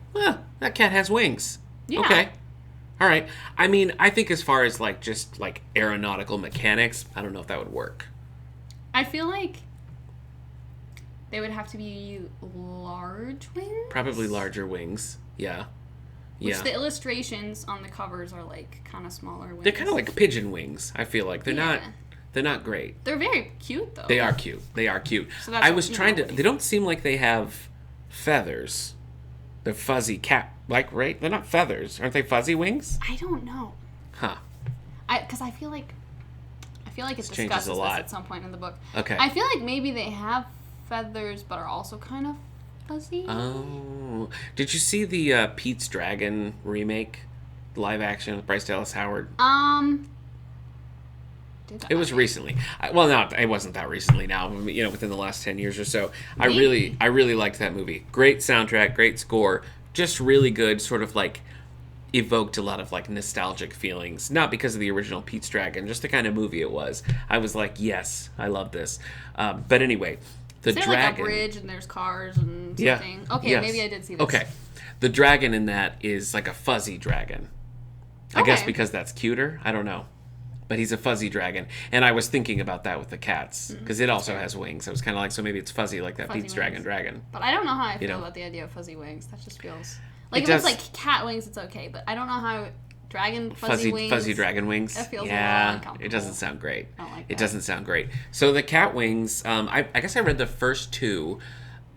that cat has wings. Yeah. Okay. All right. I mean, I think as far as like just like aeronautical mechanics, I don't know if that would work. I feel like they would have to be large wings. Probably larger wings. Yeah. Which the illustrations on the covers are like kind of smaller wings. They're kind of like pigeon wings. I feel like they're not great. They're very cute though. They are cute. So I was trying to. They don't seem like they have feathers. They're fuzzy cat. Like, right? They're not feathers. Aren't they fuzzy wings? I don't know. Huh. Because I feel like it discusses this at some point in the book. Okay. I feel like maybe they have feathers, but are also kind of fuzzy. Oh. Did you see the Pete's Dragon remake? Live action with Bryce Dallas Howard? It was recently. Well, no, it wasn't that recently now. You know, within the last 10 years or so. I really liked that movie. Great soundtrack, great score. Just really good, sort of like evoked a lot of like nostalgic feelings. Not because of the original Pete's Dragon, just the kind of movie it was. I was like, yes, I love this. But anyway, the dragon. Like a bridge and there's cars and something. Yeah. Okay, yes. Maybe I did see this. Okay, the dragon in that is like a fuzzy dragon. I guess because that's cuter. I don't know. But he's a fuzzy dragon. And I was thinking about that with the cats. Because it also has wings. I was kind of like, so maybe it's fuzzy like that Pete's Dragon. But I don't know how I feel about the idea of fuzzy wings. That just feels... Like, if it's like cat wings, it's okay. But I don't know how fuzzy wings... Fuzzy dragon wings? That feels a little uncomfortable. It doesn't sound great. I don't like that. It doesn't sound great. So the cat wings, I guess I read the first two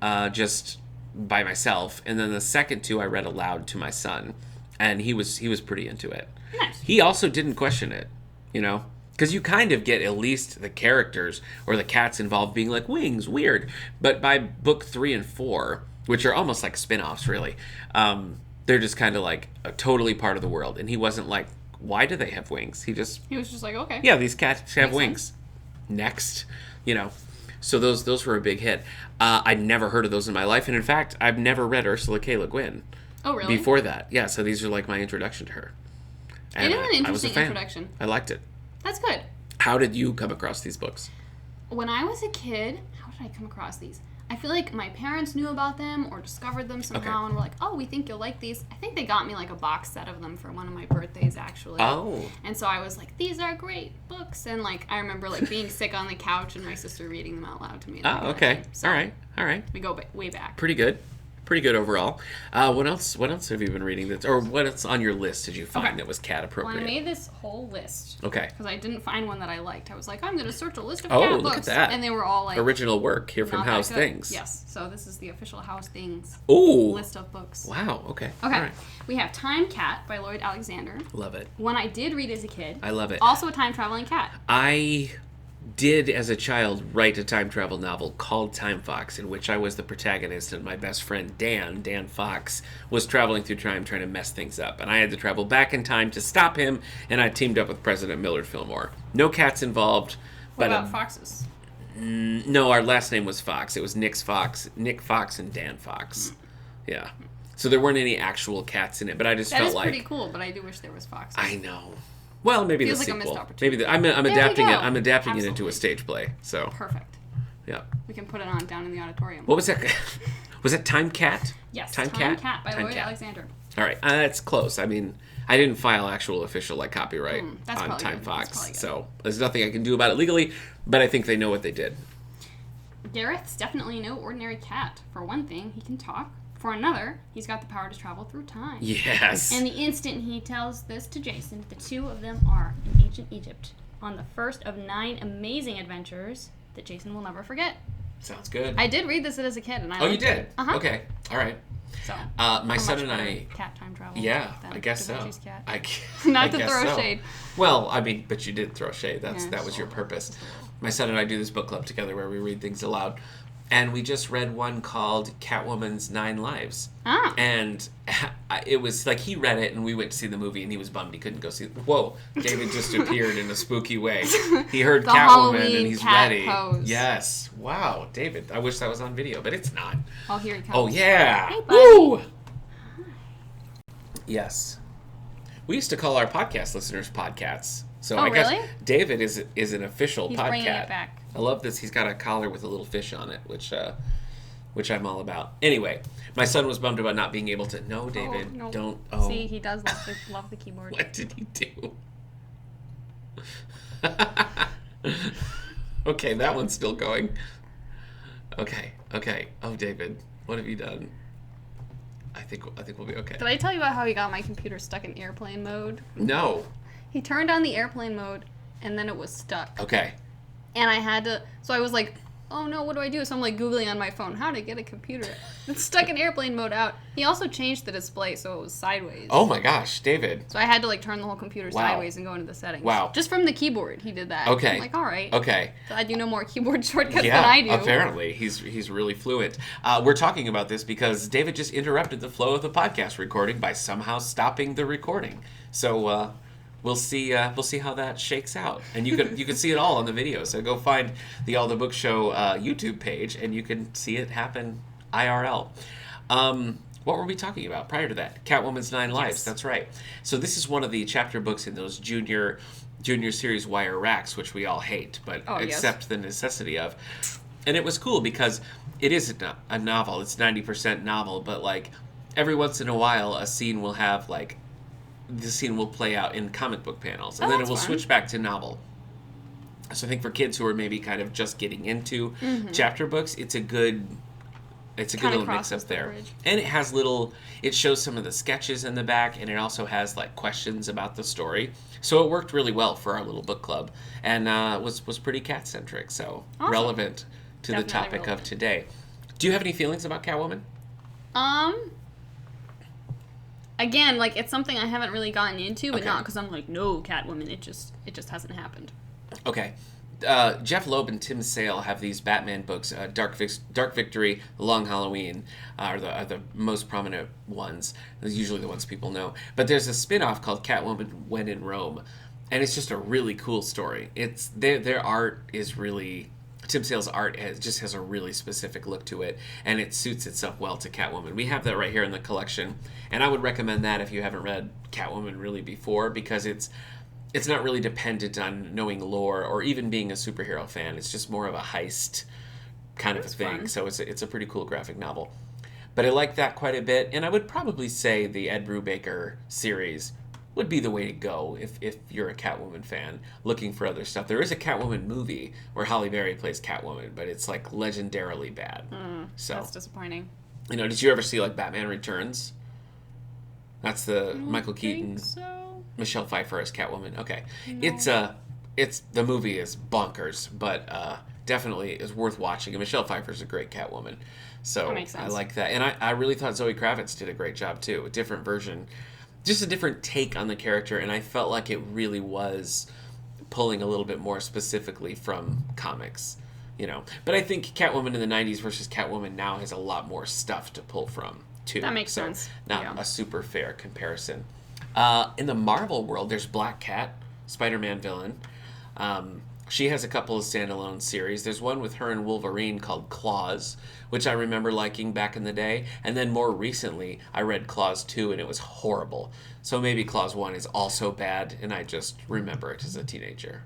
just by myself. And then the second two I read aloud to my son. And he was pretty into it. Nice. He also didn't question it. You know, because you kind of get at least the characters or the cats involved being like, wings, weird. But by book 3 and 4, which are almost like spin-offs, really, they're just kind of like a totally part of the world. And he wasn't like, why do they have wings? He was just like, okay. Yeah, these cats have wings. Next, you know. So those were a big hit. I'd never heard of those in my life. And in fact, I've never read Ursula K. Le Guin. Oh, really? Before that. Yeah, so these are like my introduction to her. And it is an interesting introduction. I liked it. That's good. How did you come across these books? When I was a kid, how did I come across these? I feel like my parents knew about them or discovered them somehow and were like, oh, we think you'll like these. I think they got me like a box set of them for one of my birthdays, actually. Oh. And so I was like, these are great books. And like I remember like being sick on the couch and my sister reading them out loud to me. Oh, okay. So all right. We go way back. Pretty good overall. What else have you been reading or what's on your list did you find that was cat appropriate? Well, I made this whole list. Okay. Because I didn't find one that I liked. I was like, I'm going to search a list of cat books. Look at that. And they were all like... original work here from Howe's Things. Yes. So this is the official Howe's Things list of books. Wow. Okay. Okay. All right. We have Time Cat by Lloyd Alexander. Love it. One I did read as a kid. I love it. Also a time-traveling cat. I did, as a child, write a time travel novel called Time Fox, in which I was the protagonist, and my best friend Dan Fox, was traveling through time trying to mess things up. And I had to travel back in time to stop him, and I teamed up with President Millard Fillmore. No cats involved. What about foxes? No, our last name was Fox. It was Nick Fox and Dan Fox. Yeah. So there weren't any actual cats in it, but I just felt like... That is pretty cool, but I do wish there was foxes. I know. Well, maybe feels the sequel. Like a missed opportunity. Maybe I'm adapting it. I'm adapting it into a stage play. So perfect. Yeah. We can put it on down in the auditorium. What was that? Was it Time Cat? Yes. Time Cat by Lori Alexander. All right, that's close. I mean, I didn't file actual official copyright on Time good. Fox, so there's nothing I can do about it legally. But I think they know what they did. Gareth's definitely no ordinary cat. For one thing, he can talk. For another, he's got the power to travel through time. Yes. And the instant he tells this to Jason, the two of them are in ancient Egypt on the first of 9 amazing adventures that Jason will never forget. Sounds good. I did read this as a kid, and I liked you did? Uh-huh. Okay. All right. So, my son and I... cat time travel. Yeah, I guess so. Cat. Not to throw shade. Well, I mean, but you did throw shade. That was your purpose. My son and I do this book club together where we read things aloud. And we just read one called Catwoman's 9 Lives. Ah. And it was like he read it and we went to see the movie and he was bummed he couldn't go see it. Whoa, David just appeared in a spooky way. He heard Catwoman Halloween and he's cat ready. Pose. Yes. Wow, David. I wish that was on video, but it's not. Oh, here he comes. Oh, yeah. Hey, buddy. Woo! Yes. We used to call our podcast listeners podcats. So I really? guess David is an official He's podcat. bringing it back. I love this. He's got a collar with a little fish on it, which which I'm all about. Anyway, my son was bummed about not being able to. No, David, no. don't. Oh. See, he does love the keyboard. What did he do? Okay, that one's still going. Okay. Oh, David, what have you done? I think we'll be okay. Did I tell you about how he got my computer stuck in airplane mode? No. He turned on the airplane mode, and then it was stuck. Okay. And I had to, so I was like, oh no, what do I do? So I'm like Googling on my phone, how to get a computer that's stuck in airplane mode out. He also changed the display so it was sideways. Oh my gosh, David. So I had to like turn the whole computer sideways and go into the settings. Wow. Just from the keyboard, he did that. Okay. I'm like, all right. Okay. So I do no more keyboard shortcuts than I do. Apparently. He's really fluent. We're talking about this because David just interrupted the flow of the podcast recording by somehow stopping the recording. So, we'll see how that shakes out, and you can see it all on the video. So go find the All the Book Show YouTube page, and you can see it happen IRL. What were we talking about prior to that? Catwoman's 9 Lives. Yes. That's right. So this is one of the chapter books in those junior series wire racks, which we all hate, but accept the necessity of. And it was cool because it is a novel. It's 90% novel, but like every once in a while, a scene will have like. The scene will play out in comic book panels, and then it will switch back to novel. So I think for kids who are maybe kind of just getting into chapter books, it's a good little mix up there. And it shows some of the sketches in the back, and it also has like questions about the story. So it worked really well for our little book club, and was pretty cat centric. So relevant to the topic of today. Do you have any feelings about Catwoman? Again, like, it's something I haven't really gotten into, but not because I'm like, no, Catwoman, it just hasn't happened. Okay. Jeff Loeb and Tim Sale have these Batman books. Dark Victory, The Long Halloween are the most prominent ones. They're usually the ones people know. But there's a spin-off called Catwoman When in Rome, and it's just a really cool story. It's their art is really... Tim Sale's art has a really specific look to it, and it suits itself well to Catwoman. We have that right here in the collection, and I would recommend that if you haven't read Catwoman really before, because it's not really dependent on knowing lore or even being a superhero fan. It's just more of a heist kind of a thing. Fun. So it's a pretty cool graphic novel. But I like that quite a bit, and I would probably say the Ed Brubacher series would be the way to go if you're a Catwoman fan looking for other stuff. There is a Catwoman movie where Halle Berry plays Catwoman, but it's like legendarily bad. So that's disappointing. You know, did you ever see like Batman Returns? That's the Michael Keaton, Michelle Pfeiffer as Catwoman. Okay, no. It's the movie is bonkers, but definitely is worth watching. And Michelle Pfeiffer's a great Catwoman, so I like that. And I really thought Zoe Kravitz did a great job too. A different version. Just a different take on the character, and I felt like it really was pulling a little bit more specifically from comics, you know. But I think Catwoman in the 90s versus Catwoman now has a lot more stuff to pull from, too. That makes sense. Not a super fair comparison. In the Marvel world, there's Black Cat, Spider-Man villain. She has a couple of standalone series. There's one with her and Wolverine called Claws, which I remember liking back in the day. And then more recently, I read Claws 2, and it was horrible. So maybe Claws 1 is also bad, and I just remember it as a teenager.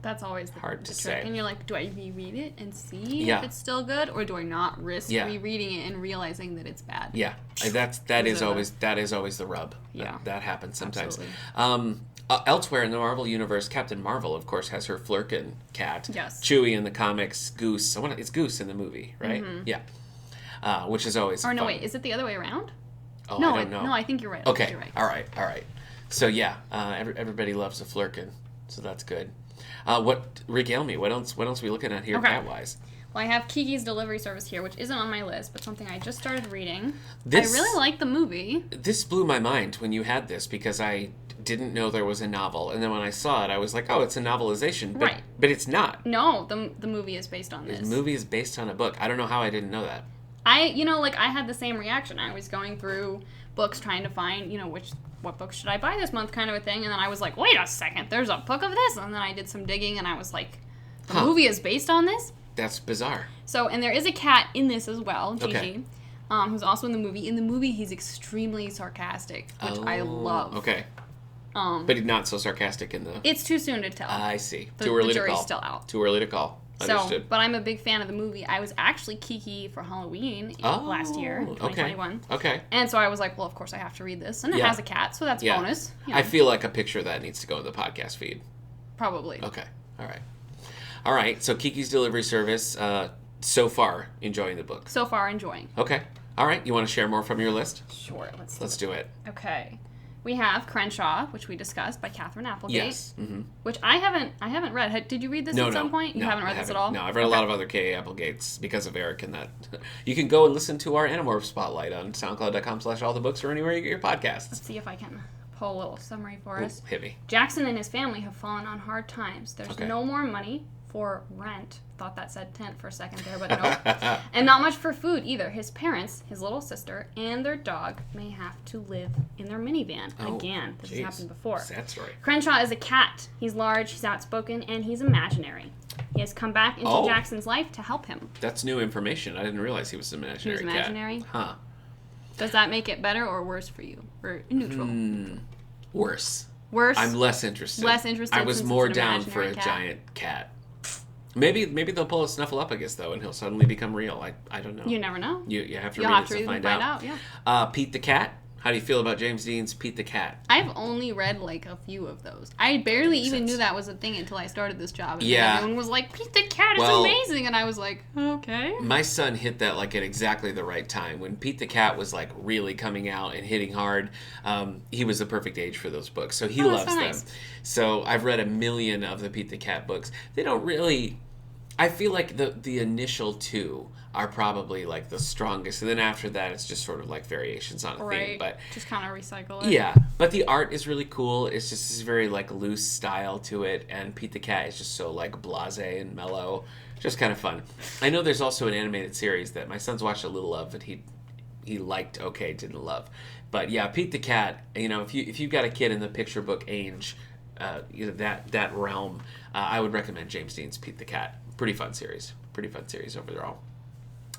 That's always hard to trick. say. And you're like, do I reread it and see if it's still good, or do I not risk rereading it and realizing that it's bad? Yeah, that is always the rub. Yeah, that happens sometimes. Elsewhere in the Marvel universe, Captain Marvel, of course, has her Flurkin cat. Yes. Chewie in the comics, Goose. It's Goose in the movie, right? Mm-hmm. Yeah. Which is always Or no, fun. Wait, is it the other way around? Oh, no, I don't know. No, I think you're right. Okay. You're right. All right. So yeah, everybody loves a Flurkin, so that's good. Regale me. What else are we looking at here, cat-wise? Well, I have Kiki's Delivery Service here, which isn't on my list, but something I just started reading. I really like the movie. This blew my mind when you had this, because I didn't know there was a novel, and then when I saw it, I was like, oh, it's a novelization, but it's not. No, the movie is based on this. The movie is based on a book. I don't know how I didn't know that. I had the same reaction. I was going through books trying to find, what books should I buy this month kind of a thing, and then I was like, wait a second, there's a book of this, and then I did some digging, and I was like, the movie is based on this? That's bizarre. So, and there is a cat in this as well, Gigi, who's also in the movie. In the movie, he's extremely sarcastic, which I love. Okay. But he's not so sarcastic in the... It's too soon to tell. I see. Too early to call. Still out. Too early to call. Understood. But I'm a big fan of the movie. I was actually Kiki for Halloween last year, 2021. Okay. And so I was like, well, of course I have to read this. And it has a cat, so that's bonus. You know. I feel like a picture of that needs to go in the podcast feed. Probably. Okay. All right. So Kiki's Delivery Service, so far, enjoying the book. So far, enjoying. Okay. All right. You want to share more from your list? Sure. Let's do it. Okay. We have Crenshaw, which we discussed, by Catherine Applegate. Yes. Mm-hmm. Which I haven't read. Did you read this at some point? You haven't read this at all? No, I've read a lot of other K.A. Applegates because of Eric and that. You can go and listen to our Animorph Spotlight on soundcloud.com/allthebooks or anywhere you get your podcasts. Let's see if I can pull a little summary for us. Hit me. Jackson and his family have fallen on hard times. There's no more money for rent. Thought that said tent for a second there, but no. And not much for food either. His parents, his little sister, and their dog may have to live in their minivan. Again, this has happened before. Sad story. Crenshaw is a cat. He's large, he's outspoken, and he's imaginary. He has come back into Jackson's life to help him. That's new information. I didn't realize he was an imaginary cat. He was imaginary? Huh. Does that make it better or worse for you? Or neutral? Worse. Worse? I'm less interested. I was more down for a giant cat. Maybe they'll pull a Snuffleupagus though, and he'll suddenly become real. I don't know. You never know. You have to read it to find out. Yeah. Pete the Cat. How do you feel about James Dean's Pete the Cat? I've only read like a few of those. I barely even knew that was a thing until I started this job. And everyone was like, Pete the Cat is amazing. And I was like, okay. My son hit that like at exactly the right time. When Pete the Cat was like really coming out and hitting hard, he was the perfect age for those books. So he loves them. So I've read a million of the Pete the Cat books. They don't really... I feel like the initial two are probably like the strongest, and then after that it's just sort of like variations on a theme, but just kind of recycle it. Yeah, but the art is really cool. It's just this very like loose style to it, and Pete the Cat is just so like blasé and mellow, just kind of fun. I know there's also an animated series that my son's watched a little of that he liked, didn't love, but yeah, Pete the Cat. You know, if you've got a kid in the picture book age, that realm, I would recommend James Dean's Pete the Cat. Pretty fun series overall.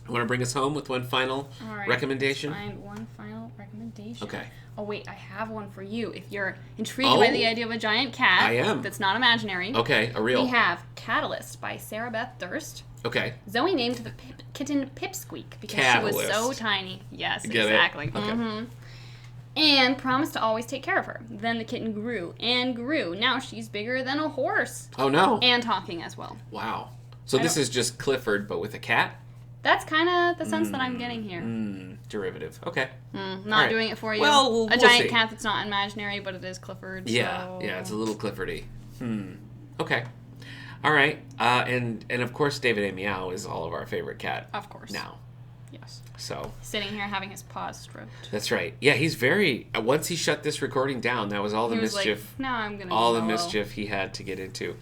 You want to bring us home with one final recommendation? Find one final recommendation. Okay. Oh, wait, I have one for you. If you're intrigued by the idea of a giant cat I am. That's not imaginary. Okay, a real. We have Catalyst by Sarah Beth Durst. Okay. Zoe named the kitten Pipsqueak because Catalyst. She was so tiny. Yes, Get exactly. it? Okay. Mm-hmm. And promised to always take care of her. Then the kitten grew and grew. Now she's bigger than a horse. Oh, no. And talking as well. Wow. So this is just Clifford, but with a cat? That's kind of the sense that I'm getting here. Derivative. Okay. Not doing it for you. Well, a giant cat that's not imaginary, but it is Clifford. Yeah, so... yeah, it's a little Cliffordy. Okay. All right. And of course, David A. Meow is all of our favorite cat. Of course. Now. Yes. So. Sitting here having his paws stroked. That's right. Yeah, he's very. Once he shut this recording down, that was all the mischief. Like, now I'm gonna. All the mischief he had to get into.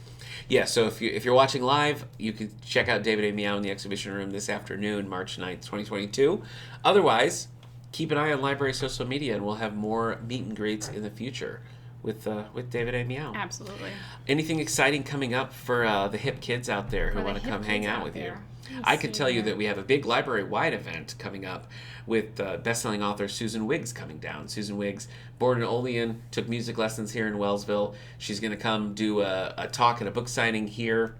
Yeah, so if you're watching live, you can check out David A. Meow in the exhibition room this afternoon, March 9th, 2022. Otherwise, keep an eye on library social media, and we'll have more meet and greets in the future with David A. Meow. Absolutely. Anything exciting coming up for the hip kids out there who want to come hang out with you? I could tell you that we have a big library-wide event coming up with best-selling author Susan Wiggs coming down. Susan Wiggs, born in Olean, took music lessons here in Wellsville. She's going to come do a talk and a book signing here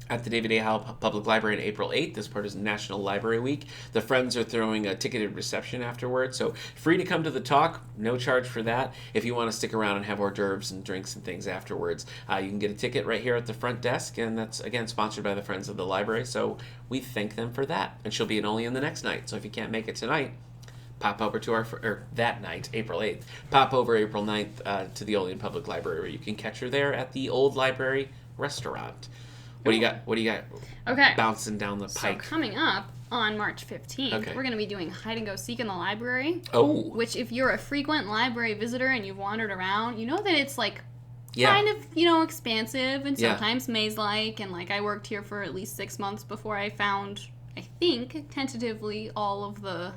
at the David A. Howe Public Library on April 8th. This part is National Library Week. The Friends are throwing a ticketed reception afterwards, so free to come to the talk, no charge for that. If you want to stick around and have hors d'oeuvres and drinks and things afterwards, you can get a ticket right here at the front desk, and that's, again, sponsored by the Friends of the Library, so we thank them for that. And she'll be in Olean the next night, so if you can't make it tonight, pop over to that night, April 8th, pop over April 9th to the Olean Public Library, where you can catch her there at the Old Library Restaurant. What do you got? Okay. Bouncing down the pike. So coming up on March 15th, we're going to be doing Hide and Go Seek in the library. Oh. Which, if you're a frequent library visitor and you've wandered around, you know that it's like kind of, expansive and sometimes maze-like. And like I worked here for at least 6 months before I found, I think, tentatively all of the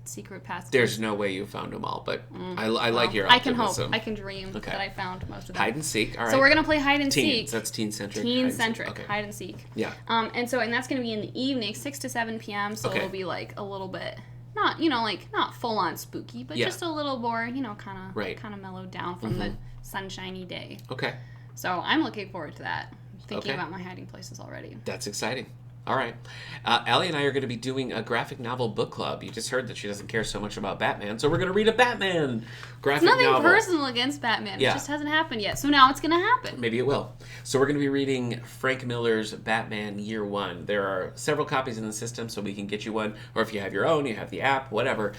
secret passages. There's no way you found them all, but I like your optimism. I can hope. I can dream that I found most of them. Hide and seek. All right. So we're going to play hide and seek. That's teen-centric. Teen-centric. Hide and seek. Yeah. And that's going to be in the evening, 6 to 7 p.m. So it'll be like a little bit, not full-on spooky, but just a little more, kind of mellowed down from the sunshiny day. Okay. So I'm looking forward to that. thinking about my hiding places already. That's exciting. All right. Allie and I are going to be doing a graphic novel book club. You just heard that she doesn't care so much about Batman, so we're going to read a Batman graphic novel. It's nothing personal against Batman. Yeah. It just hasn't happened yet. So now it's going to happen. Maybe it will. So we're going to be reading Frank Miller's Batman Year One. There are several copies in the system, so we can get you one. Or if you have your own, you have the app, whatever,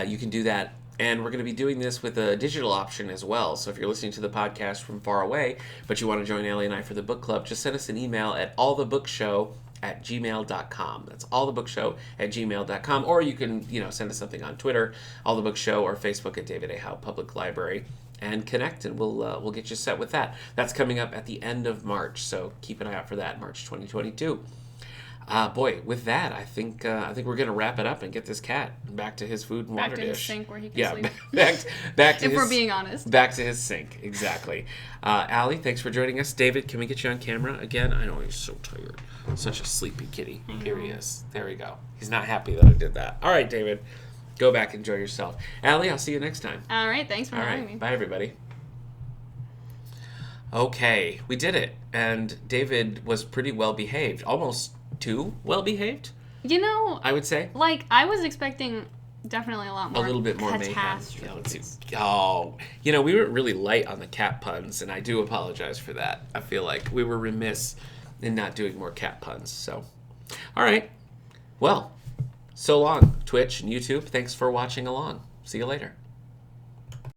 you can do that. And we're going to be doing this with a digital option as well. So if you're listening to the podcast from far away, but you want to join Allie and I for the book club, just send us an email at allthebookshow@gmail.com. That's allthebookshow@gmail.com. Or you can, send us something on Twitter, allthebookshow, or Facebook at David A. Howe Public Library, and connect, and we'll get you set with that. That's coming up at the end of March, so keep an eye out for that, March 2022. Boy, with that, I think we're going to wrap it up and get this cat back to his food and water dish. Back to his sink where he can sleep. back to if we're being honest. Back to his sink, exactly. Allie, thanks for joining us. David, can we get you on camera again? I know he's so tired. Such a sleepy kitty. Here he is. There we go. He's not happy that I did that. All right, David, go back, enjoy yourself. Allie, I'll see you next time. All right, thanks for having me. Bye, everybody. Okay, we did it. And David was pretty well behaved. Almost too well behaved, I would say. Like, I was expecting definitely a lot more. A little bit more mayhem. Yeah, let's see. Oh, we were really light on the cat puns, and I do apologize for that. I feel like we were remiss in not doing more cat puns. So, all right. Well, so long, Twitch and YouTube. Thanks for watching along. See you later.